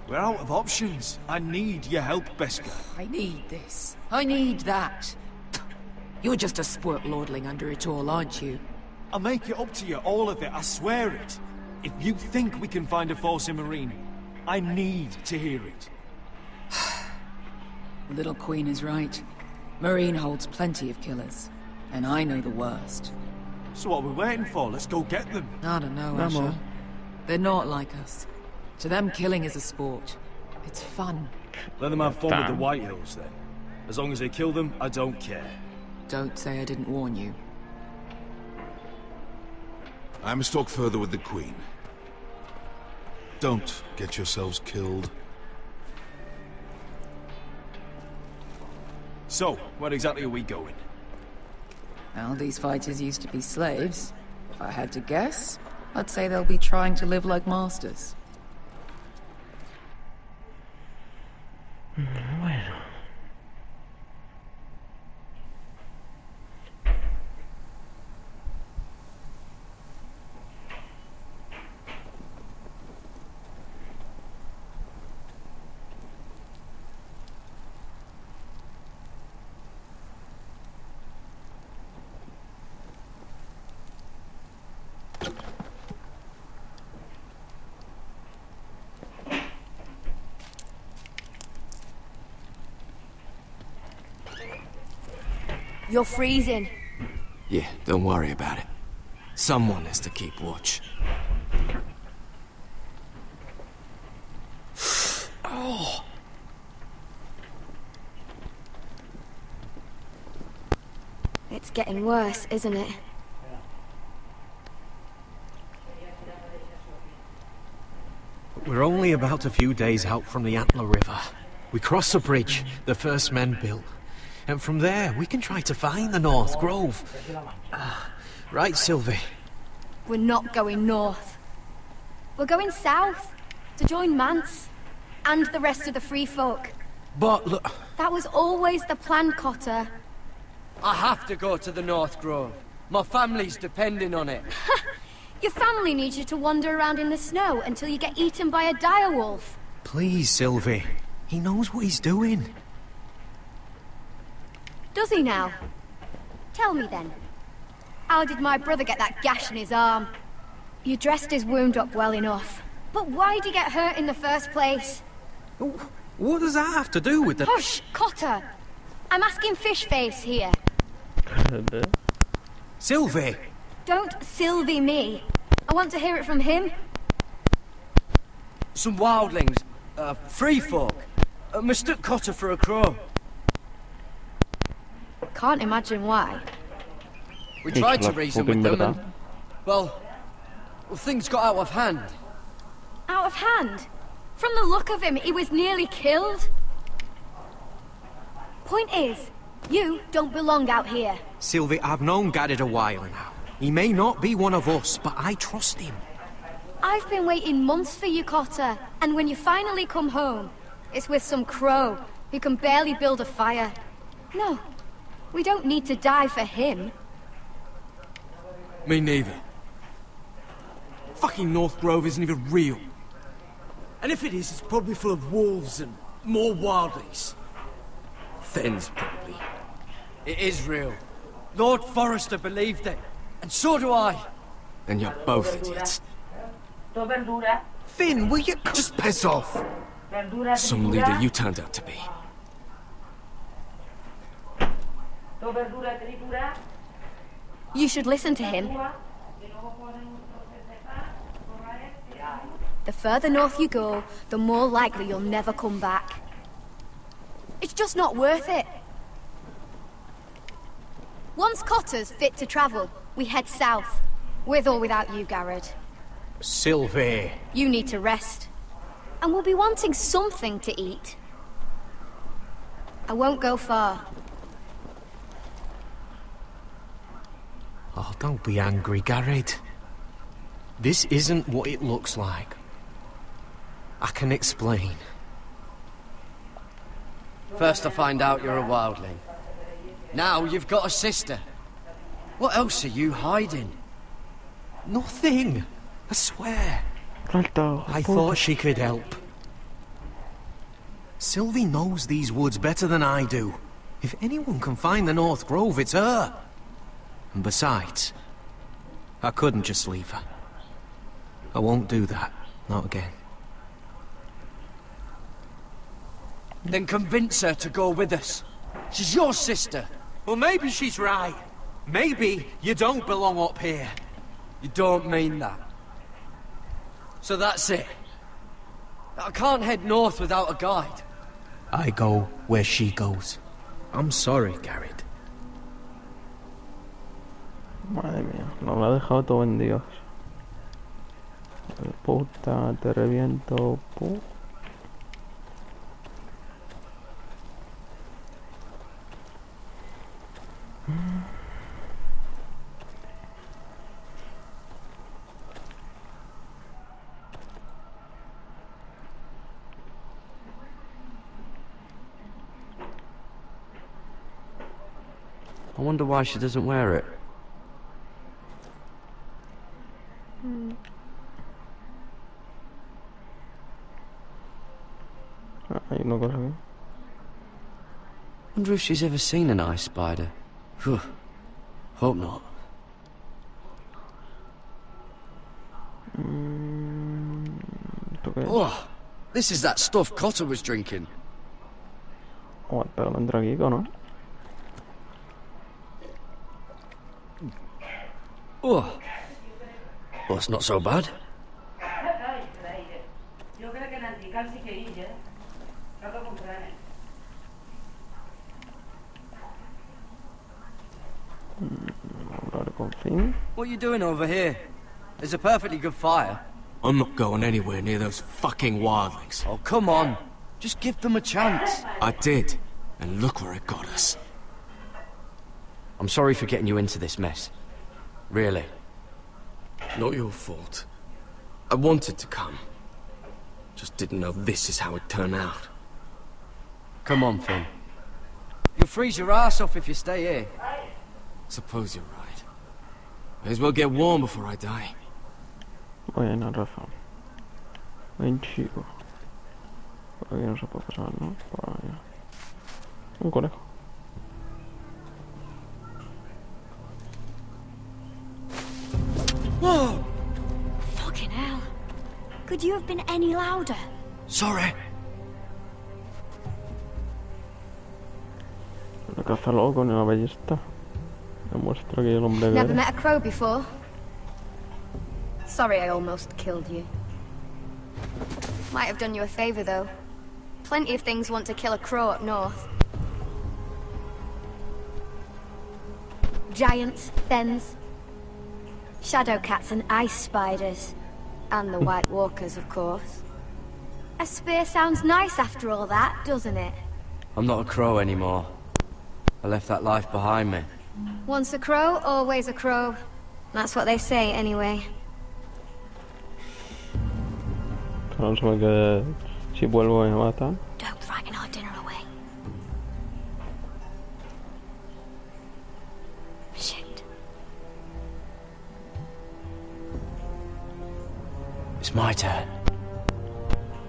We're out of options. I need your help, Beskar. I need this. I need that. You're just a spoilt lordling under it all, aren't you? I'll make it up to you, all of it, I swear it. If you think we can find a force in Marine, I need to hear it. The little queen is right. Marine holds plenty of killers. And I know the worst. So what are we waiting for? Let's go get them. I don't know, Asher. They're not like us. To them, killing is a sport. It's fun. Let them have fun with the White Hills, then. As long as they kill them, I don't care. Don't say I didn't warn you. I must talk further with the Queen. Don't get yourselves killed. So, where exactly are we going? Well, these fighters used to be slaves. If I had to guess, I'd say they'll be trying to live like masters. Bueno. You're freezing. Yeah, don't worry about it. Someone has to keep watch. Oh. It's getting worse, isn't it? We're only about a few days out from the Antler River. We cross the bridge the first men built. And from there, we can try to find the North Grove. Right, Sylvie? We're not going north. We're going south to join Mance and the rest of the free folk. But look... That was always the plan, Cotter. I have to go to the North Grove. My family's depending on it. Your family needs you to wander around in the snow until you get eaten by a direwolf. Please, Sylvie. He knows what he's doing. Does he now? Tell me then. How did my brother get that gash in his arm? You dressed his wound up well enough. But why'd he get hurt in the first place? What does that have to do with the... Hush, Cotter! I'm asking Fishface here. Sylvie! Don't Sylvie me. I want to hear it from him. Some wildlings, free folk, mistook Cotter for a crow. Can't imagine why. We tried to reason with them and... Well, things got out of hand. Out of hand? From the look of him, he was nearly killed. Point is, you don't belong out here. Sylvie, I've known Garrett a while now. He may not be one of us, but I trust him. I've been waiting months for you, Cotter, and when you finally come home, it's with some crow who can barely build a fire. No, we don't need to die for him. Me neither. Fucking North Grove isn't even real. And if it is, it's probably full of wolves and more wildlings. Thens, probably. It is real. Lord Forrester believed it, and so do I. And you're both idiots. Finn, will you... Just piss off! Some leader you turned out to be. You should listen to him. The further north you go, the more likely you'll never come back. It's just not worth it. Once Cotter's fit to travel, we head south. With or without you, Garrett. Sylvie. You need to rest. And we'll be wanting something to eat. I won't go far. Oh, don't be angry, Garrett. This isn't what it looks like. I can explain. First I find out you're a wildling. Now you've got a sister. What else are you hiding? Nothing. I swear. I thought she could help. Sylvie knows these woods better than I do. If anyone can find the North Grove, it's her. And besides, I couldn't just leave her. I won't do that. Not again. Then convince her to go with us. She's your sister. Well, maybe she's right. Maybe you don't belong up here. You don't mean that. So that's it. I can't head north without a guide. I go where she goes. I'm sorry, Garrett. Madre mía, nos lo ha dejado todo en Dios. Puta, te reviento. I wonder why she doesn't wear it. Hay una cosa aquí. Wonder if she's ever seen an ice spider. Phew. Hope not. Oh, this is that stuff Cotter was drinking. Oh, pero entra aquí, ¿no? Oh. Well, it's not so bad. What are you doing over here? There's a perfectly good fire. I'm not going anywhere near those fucking wildlings. Oh, come on. Just give them a chance. I did. And look where it got us. I'm sorry for getting you into this mess. Really. Not your fault. I wanted to come. Just didn't know this is how it'd turn out. Come on, Finn. You'll freeze your ass off if you stay here. Suppose you're right. May as well get warm before I die. Buena razón. Buen chico. Por aquí no se puede pasar, ¿no? Por allá. Un conejo. Whoa! Fucking hell. Could you have been any louder? Sorry. Una caza loco ni una ballesta. Demuestra que el hombre Never veras. met a crow before. Sorry I almost killed you. Might have done you a favour though. Plenty of things want to kill a crow up north. Giants, thens, shadow cats and ice spiders. And the White Walkers, of course. A spear sounds nice after all that, doesn't it? I'm not a crow anymore. I left that life behind me. Once a crow, always a crow. That's what they say, anyway. Pero no sabe que si vuelvo me matan. Don't frighten our dinner away. Shit. It's my turn.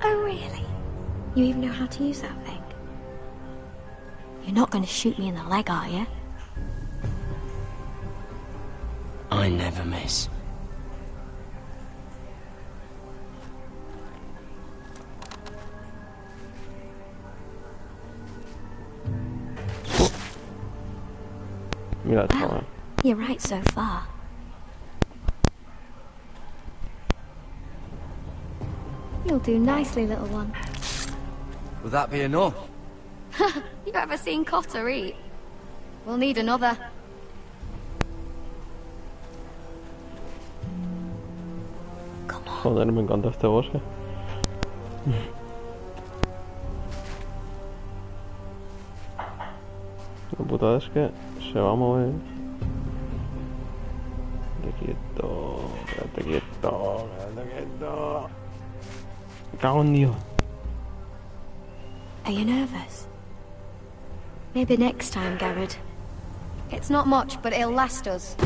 Oh, really? You even know how to use that thing? You're not going to shoot me in the leg, are you? I never miss. Mira, chaval. You're right so far. You'll do nicely, little one. Will that be enough? You ever seen Cotter eat? We'll need another. Joder, me encanta este bosque. La putada es que se va a mover. Quédate quieto, quédate quieto, quédate quieto. Me cago en Dios. Are you nervous? Maybe next time, Garrett. It's not much, but it'll last us.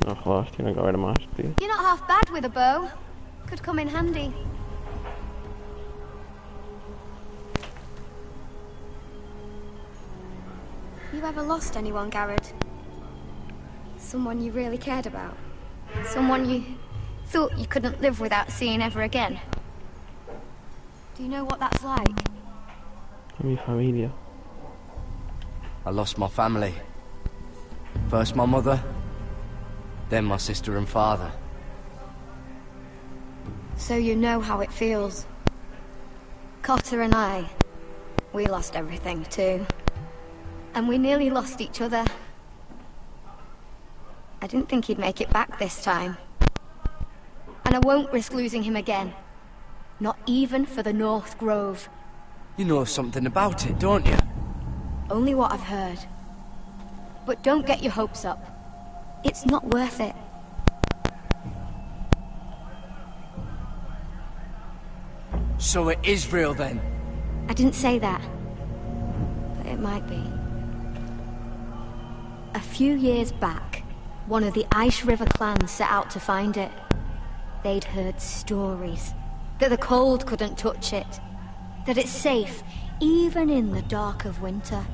No jodas, tiene que haber más, tío. You're not half bad with a bow. Could come in handy. You ever lost anyone, Garrett? Someone you really cared about? Someone you thought you couldn't live without seeing ever again? Do you know what that's like? Mi familia. I lost my family. First my mother, then my sister and father. So you know how it feels. Cotter and I, we lost everything too. And we nearly lost each other. I didn't think he'd make it back this time. And I won't risk losing him again. Not even for the North Grove. You know something about it, don't you? Only what I've heard. But don't get your hopes up. It's not worth it. So it is real then? I didn't say that. But it might be. A few years back, one of the Ice River clans set out to find it. They'd heard stories. That the cold couldn't touch it. That it's safe, even in the dark of winter.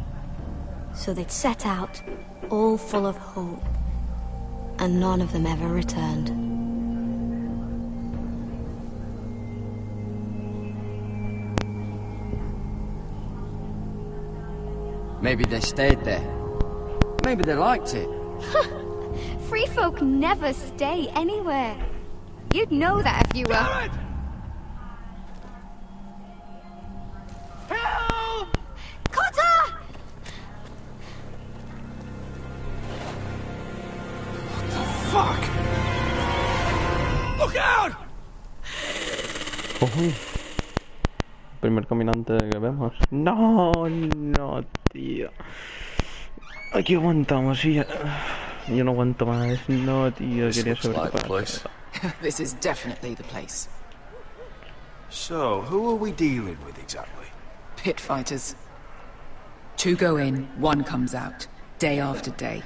So they'd set out, all full of hope. And none of them ever returned. Maybe they stayed there. Maybe they liked it. Free folk never stay anywhere. You'd know that if you were... Garrett! Help! Cotter! Fuck! Look out! Ujú. Primer caminante que vemos. No, no, tío. Aquí aguantamos, sí. Yo no aguanto más. No, tío, quería saber qué pasa. This is definitely the place. So, who are we dealing with exactly? Pit fighters. 2 go in, 1 comes out. Day after day.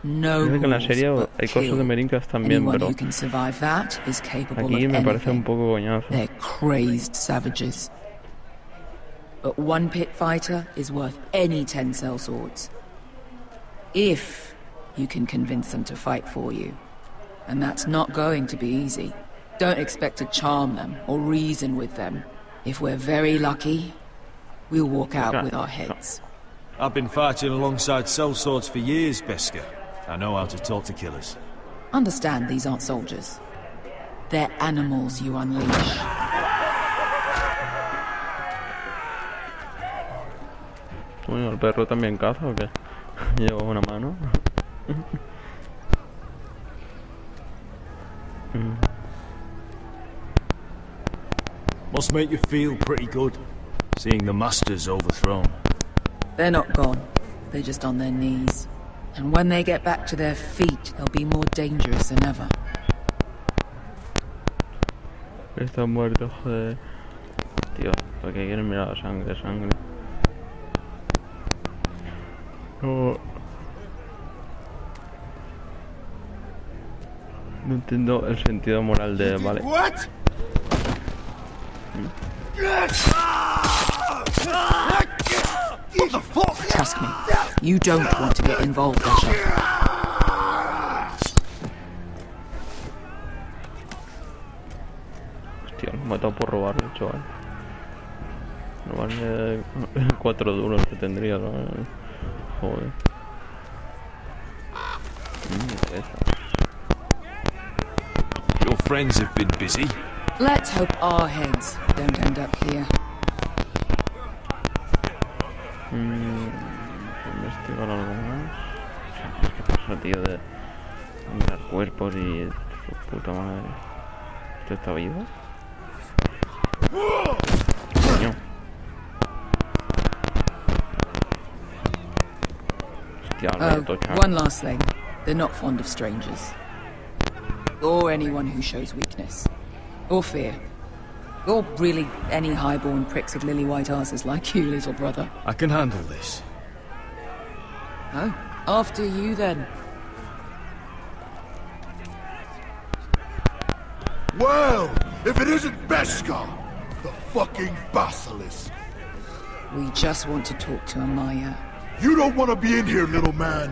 No Parece que en la rules, serie but hay cosas de merincas también, anyone pero who can survive that is capable aquí of me parece un anything. poco coñazo. They're crazed savages. But 1 pit fighter is worth any 10 sellswords. If you can convince them to fight for you. And that's not going to be easy. Don't expect to charm them or reason with them. If we're very lucky, we'll walk out with our heads. I've been fighting alongside sellswords for years, Beska. I know how to talk to killers. Understand these aren't soldiers. They're animals you unleash. Bueno, ¿el perro también caza o qué? Lleva una mano. Must make you feel pretty good, seeing the masters overthrown. They're not gone. They're just on their knees. And when they get back to their feet, they'll be more dangerous than ever. Está muerto, joder. Tío, ¿por qué quieren mirar la sangre? No. No entiendo el sentido moral de... Vale. What? What the fuck? Trust me, you don't want to get involved, Asher. Hostia, lo he matado por robarle, chaval. Robarle 4 duros que tendría, ¿no? Joder. Your friends have been busy. Let's hope our heads don't end up here. Investigar algo más. ¿Qué pasa, tío? De mirar cuerpos y su puta madre. ¿Este está vivo? Coño. Hostia, Alberto, chaval. One last thing. They're not fond of strangers. Or anyone who shows weakness. Or fear. Or really any highborn pricks with lily white asses like you, little brother. I can handle this. Oh, after you then. Well, if it isn't Beska, the fucking basilisk. We just want to talk to Amaya. You don't want to be in here, little man.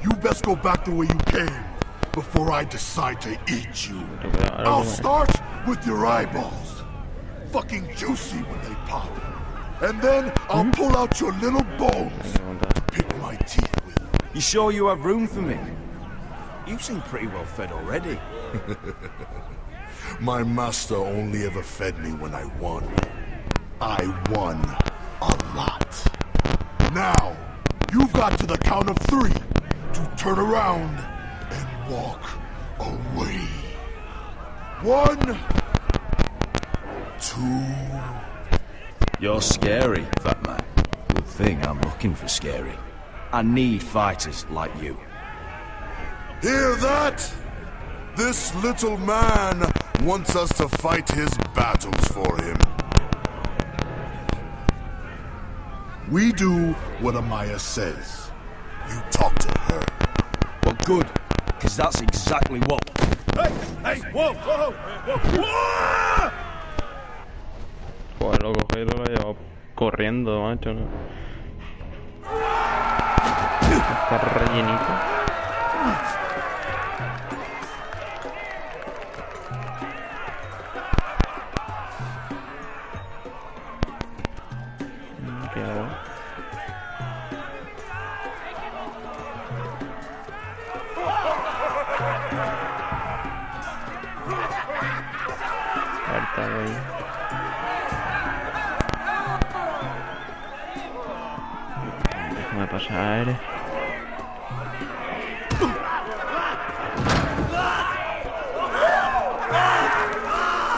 You best go back the way you came before I decide to eat you. I'll start with your eyeballs. Fucking juicy when they pop. And then I'll pull out your little bones. Pick my teeth with. You sure you have room for me? You seem pretty well fed already. My master only ever fed me when I won. I won a lot. Now, you've got to the count of 3 to turn around and walk away. 1, 2. You're scary, fat man. Good thing I'm looking for scary. I need fighters like you. Hear that? This little man wants us to fight his battles for him. We do what Amaya says. You talk to her. Well, good, because that's exactly what... Hey, whoa, whoa, whoa, whoa! Joder, lo cogí y lo llevo corriendo, macho, ¿no? Está rellenito. ¿Qué hago? Carta, güey. Déjame pasar.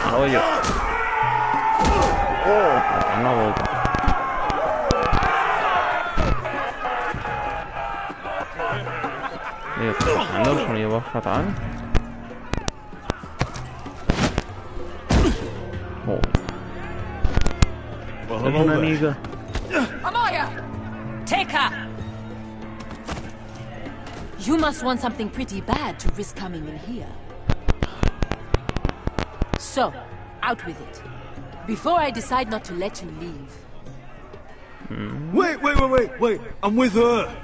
Al hoyo. Oh, una boca. Tío, ¿qué está pasando? El sonido va fatal. Oh. Es una amiga. Amaya! Take her! You must want something pretty bad to risk coming in here. So, out with it. Before I decide not to let you leave. Wait. I'm with her.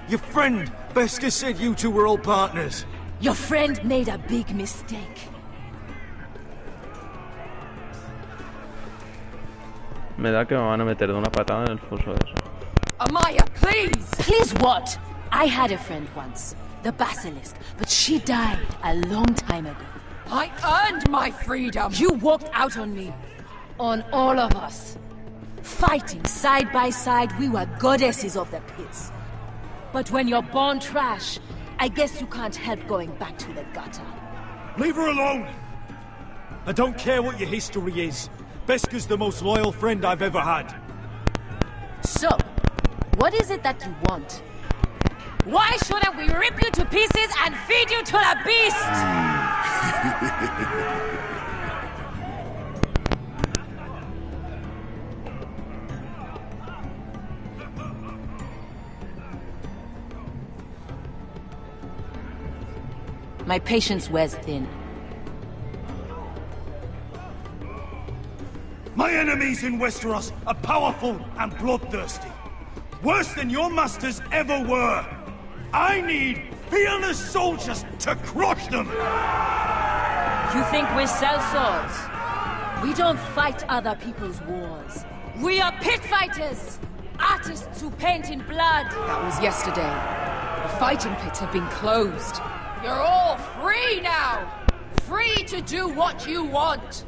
Your friend, Beskar, said you two were old partners. Your friend made a big mistake. Me da que me van a meter de una patada en el fuso de eso. Amaya, please! Please what? I had a friend once, the Basilisk, but she died a long time ago. I earned my freedom! You walked out on me. On all of us. Fighting side by side, we were goddesses of the pits. But when you're born trash, I guess you can't help going back to the gutter. Leave her alone! I don't care what your history is. Beskar's the most loyal friend I've ever had. So, what is it that you want? Why shouldn't we rip you to pieces and feed you to the beast? My patience wears thin. My enemies in Westeros are powerful and bloodthirsty. Worse than your masters ever were. I need fearless soldiers to crush them! You think we sell swords? We don't fight other people's wars. We are pit fighters! Artists who paint in blood! That was yesterday. The fighting pits have been closed. You're all free now! Free to do what you want!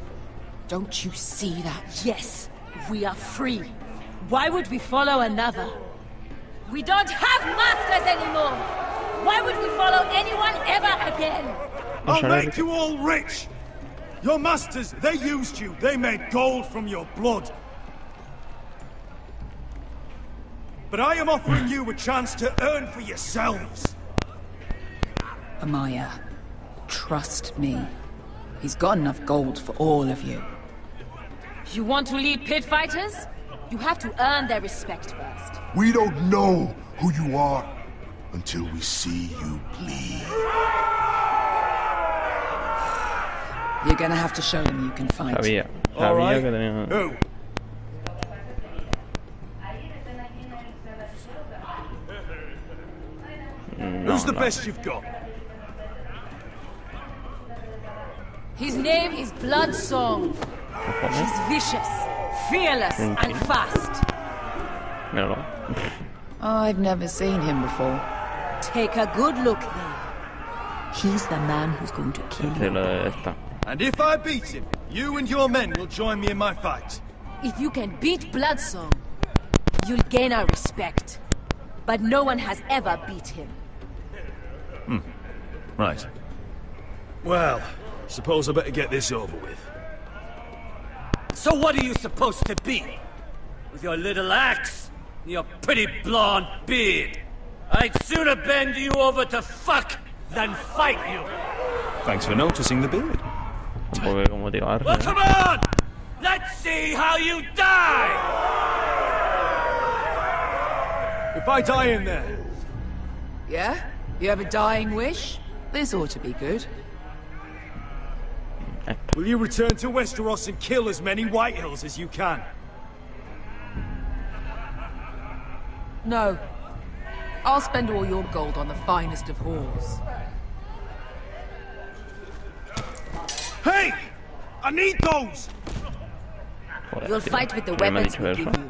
Don't you see that? Yes, we are free. Why would we follow another? We don't have masters anymore! Why would we follow anyone ever again? I'll make you all rich! Your masters, they used you. They made gold from your blood. But I am offering you a chance to earn for yourselves. Amaya, trust me. He's got enough gold for all of you. You want to lead pit fighters? You have to earn their respect first. We don't know who you are until we see you bleed. You're gonna have to show them you can fight. Sabía Right. que tenía... Who? Who's the best you've got? His name is Bloodsong. He's vicious, fearless, and fast. Míralo. I've never seen him before. Take a good look then. He's the man who's going to kill Sí, you. lo de esta. And if I beat him, you and your men will join me in my fight. If you can beat Bloodsong, you'll gain our respect. But no one has ever beat him. Right. Well, suppose I better get this over with. So what are you supposed to be? With your little axe and your pretty blonde beard? I'd sooner bend you over to fuck than fight you. Thanks for noticing the beard. Tampoco hay que motivar. Well, come on! Let's see how you die! If I die in there, Yeah? You have a dying wish? This ought to be good. will you return to Westeros and kill as many Whitehills as you can? No. I'll spend all your gold on the finest of whores. Hey! I need those! Joder, You'll tío. fight with the ¿Por qué me ha weapons dicho we eso? give you.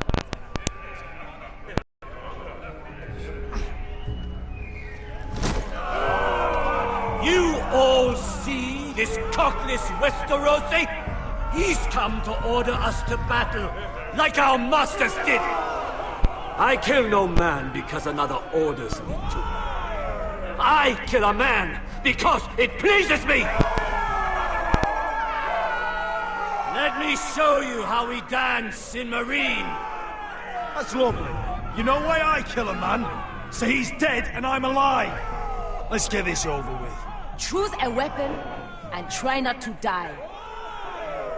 You all see this cockless Westerosi? He's come to order us to battle, like our masters did. I kill no man because another orders me to. I kill a man because it pleases me. Let me show you how we dance in Marine. That's lovely. You know why I kill a man? So he's dead and I'm alive. Let's get this over with. Choose a weapon and try not to die.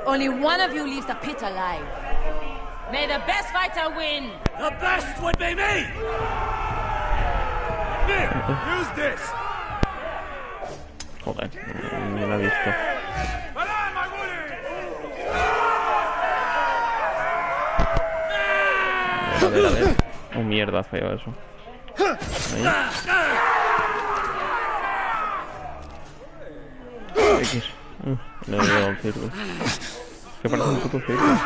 Only one of you leaves the pit alive. May the best fighter win! The best would be me! Here, use this! Joder, ni lo he visto. A ver. Oh, mierda, feo eso. Ahí. X. Le he dado al círculo. Es que parece un puto círculo.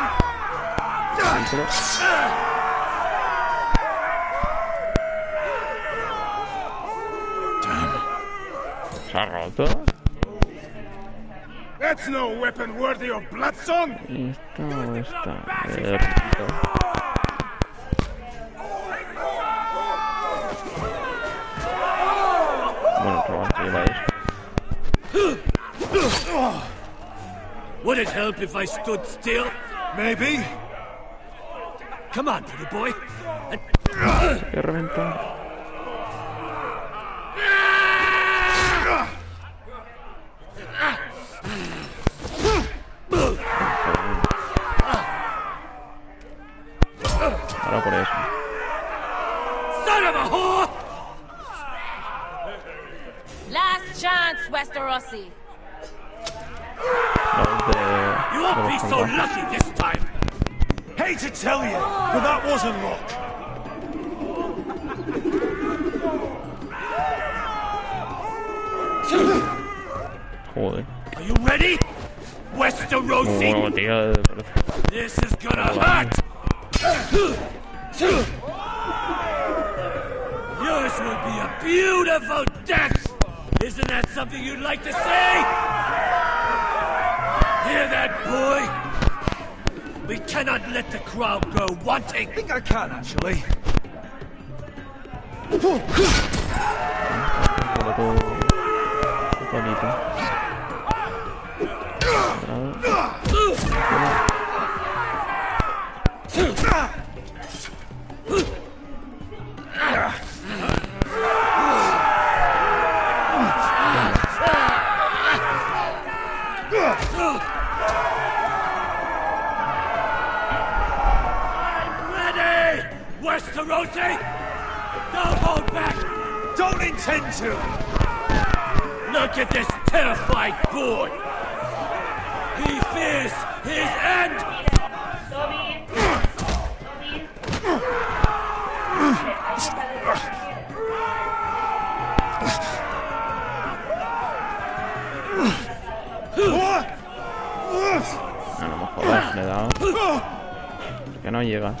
¿Se ha roto? That's no weapon worthy of Bloodsong. ¿Esta o esta? Bueno, chaval, se lleva eso. Would it help if I stood still? Maybe. Come on, pretty boy. He reventado. Ahora por eso. Son of a whore! Last chance, Westerosi. You won't be so lucky this time. Hate to tell you, but that wasn't luck. Joder. Are you ready? Westerosi! Bueno, tío, This is gonna hurt! Yours will be a beautiful death! Isn't that something you'd like to say? Hear that, boy? We cannot let the crowd go wanting. I think I can, actually. Ready! Westerosi! Don't hold back! Don't intend to! Look at this terrified boy! He fears his end! No, no me jodas, le he dado. Que no llega.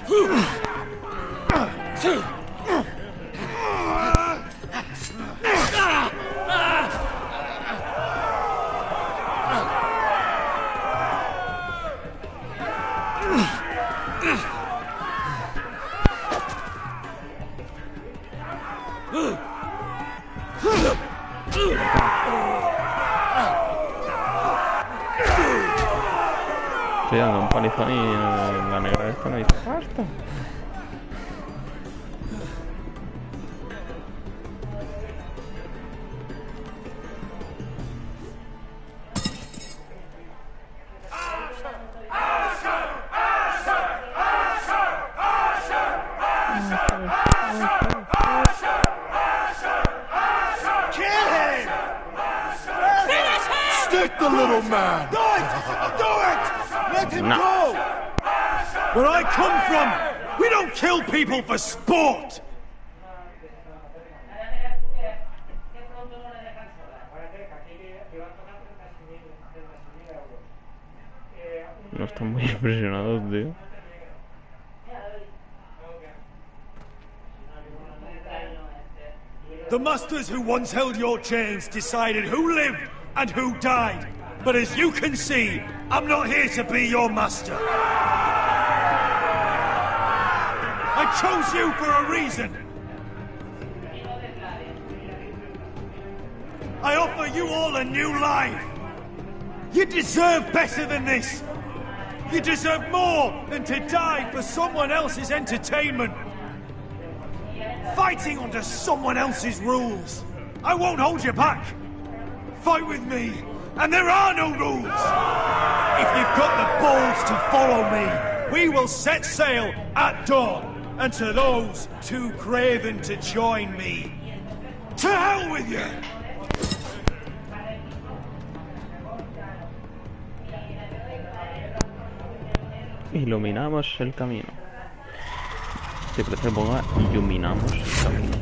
Estoy dando un palizón y la negra esta no dice basta. Stick the little man! Do it! Do it! Let him go! Where I come from, we don't kill people for sport! No están muy impresionados, tío. The masters who once held your chains decided who lived and who died. But as you can see, I'm not here to be your master. I chose you for a reason. I offer you all a new life. You deserve better than this. You deserve more than to die for someone else's entertainment. Fighting under someone else's rules. I won't hold you back. Fight with me, and there are no rules. If you've got the balls to follow me, we will set sail at dawn. And to those too craven to join me, to hell with you! Iluminamos el camino. Te parece que ponga iluminamos el camino.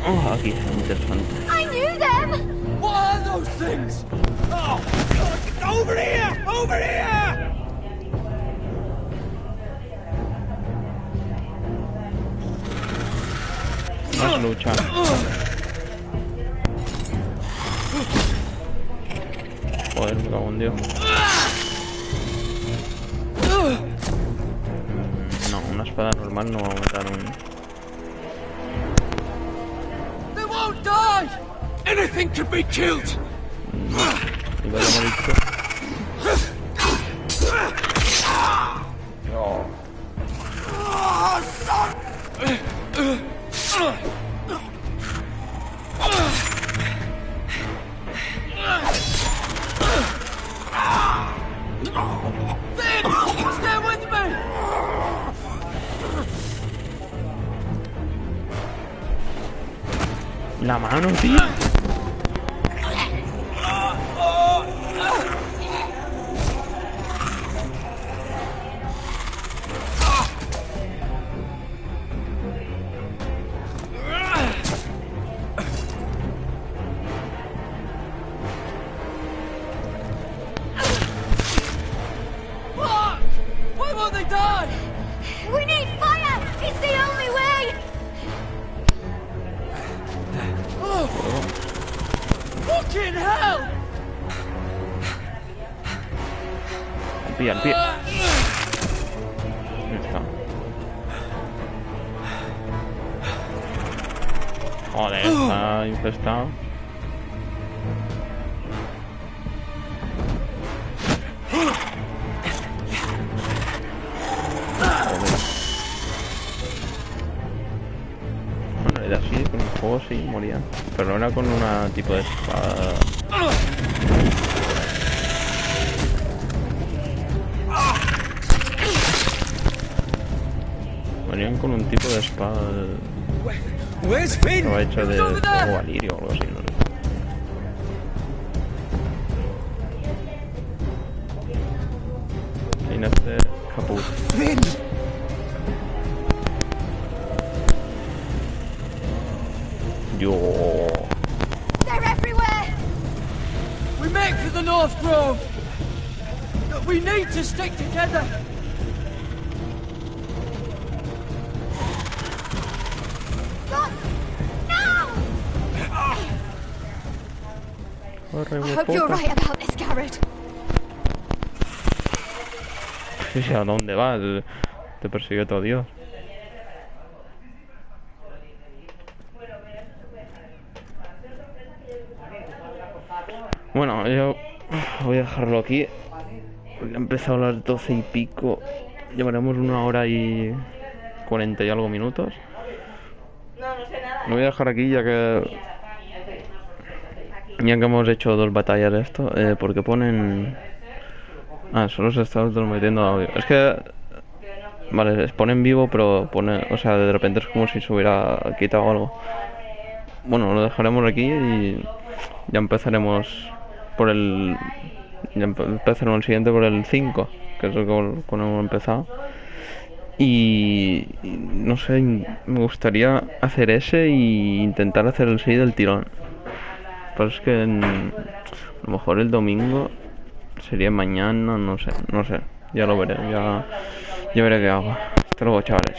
Oh, aquí está interesante. I knew them! What are those things? Oh, God, over here! Over here! Más lucha. Joder, me cago en Dios. No, una espada normal no va a matar un... They won't die! Anything can be killed! Iba a morir tú. No. Stay with me! La mano, tío. Why won't they die? We need fire! It's the only way! Oh. Fucking hell! Al pie, al pie. Ahí está. Joder, está infestado. Bueno, era así, con el juego sí moría. Pero no era con una tipo de espada. Morían con un tipo de espada. Estaba hecho de fuego alirio o algo así, no sé. Sin este capuz. Yo. They're everywhere! We make for the North Grove! But we need to stick together! I hope you're right about this, Garrett. Sí, ¿a dónde vas? Te persigue todo Dios. Bueno, yo voy a dejarlo aquí. He empezado a las 12 y pico. Llevaremos 1 hora y 40 y algo minutos. Lo voy a dejar aquí ya que hemos hecho 2 batallas de esto. Porque ponen... Ah, solo se está metiendo audio. Es que... Vale, pone en vivo, pero pone... O sea, de repente es como si se hubiera quitado algo. Bueno, lo dejaremos aquí y... Ya empezaremos por el... Ya empezaremos el siguiente por el 5, que es el que hemos empezado. Y no sé, me gustaría hacer ese y intentar hacer el 6 del tirón. Pero es que a lo mejor el domingo sería mañana, no sé, ya lo veré, ya veré qué hago. Hasta luego, chavales.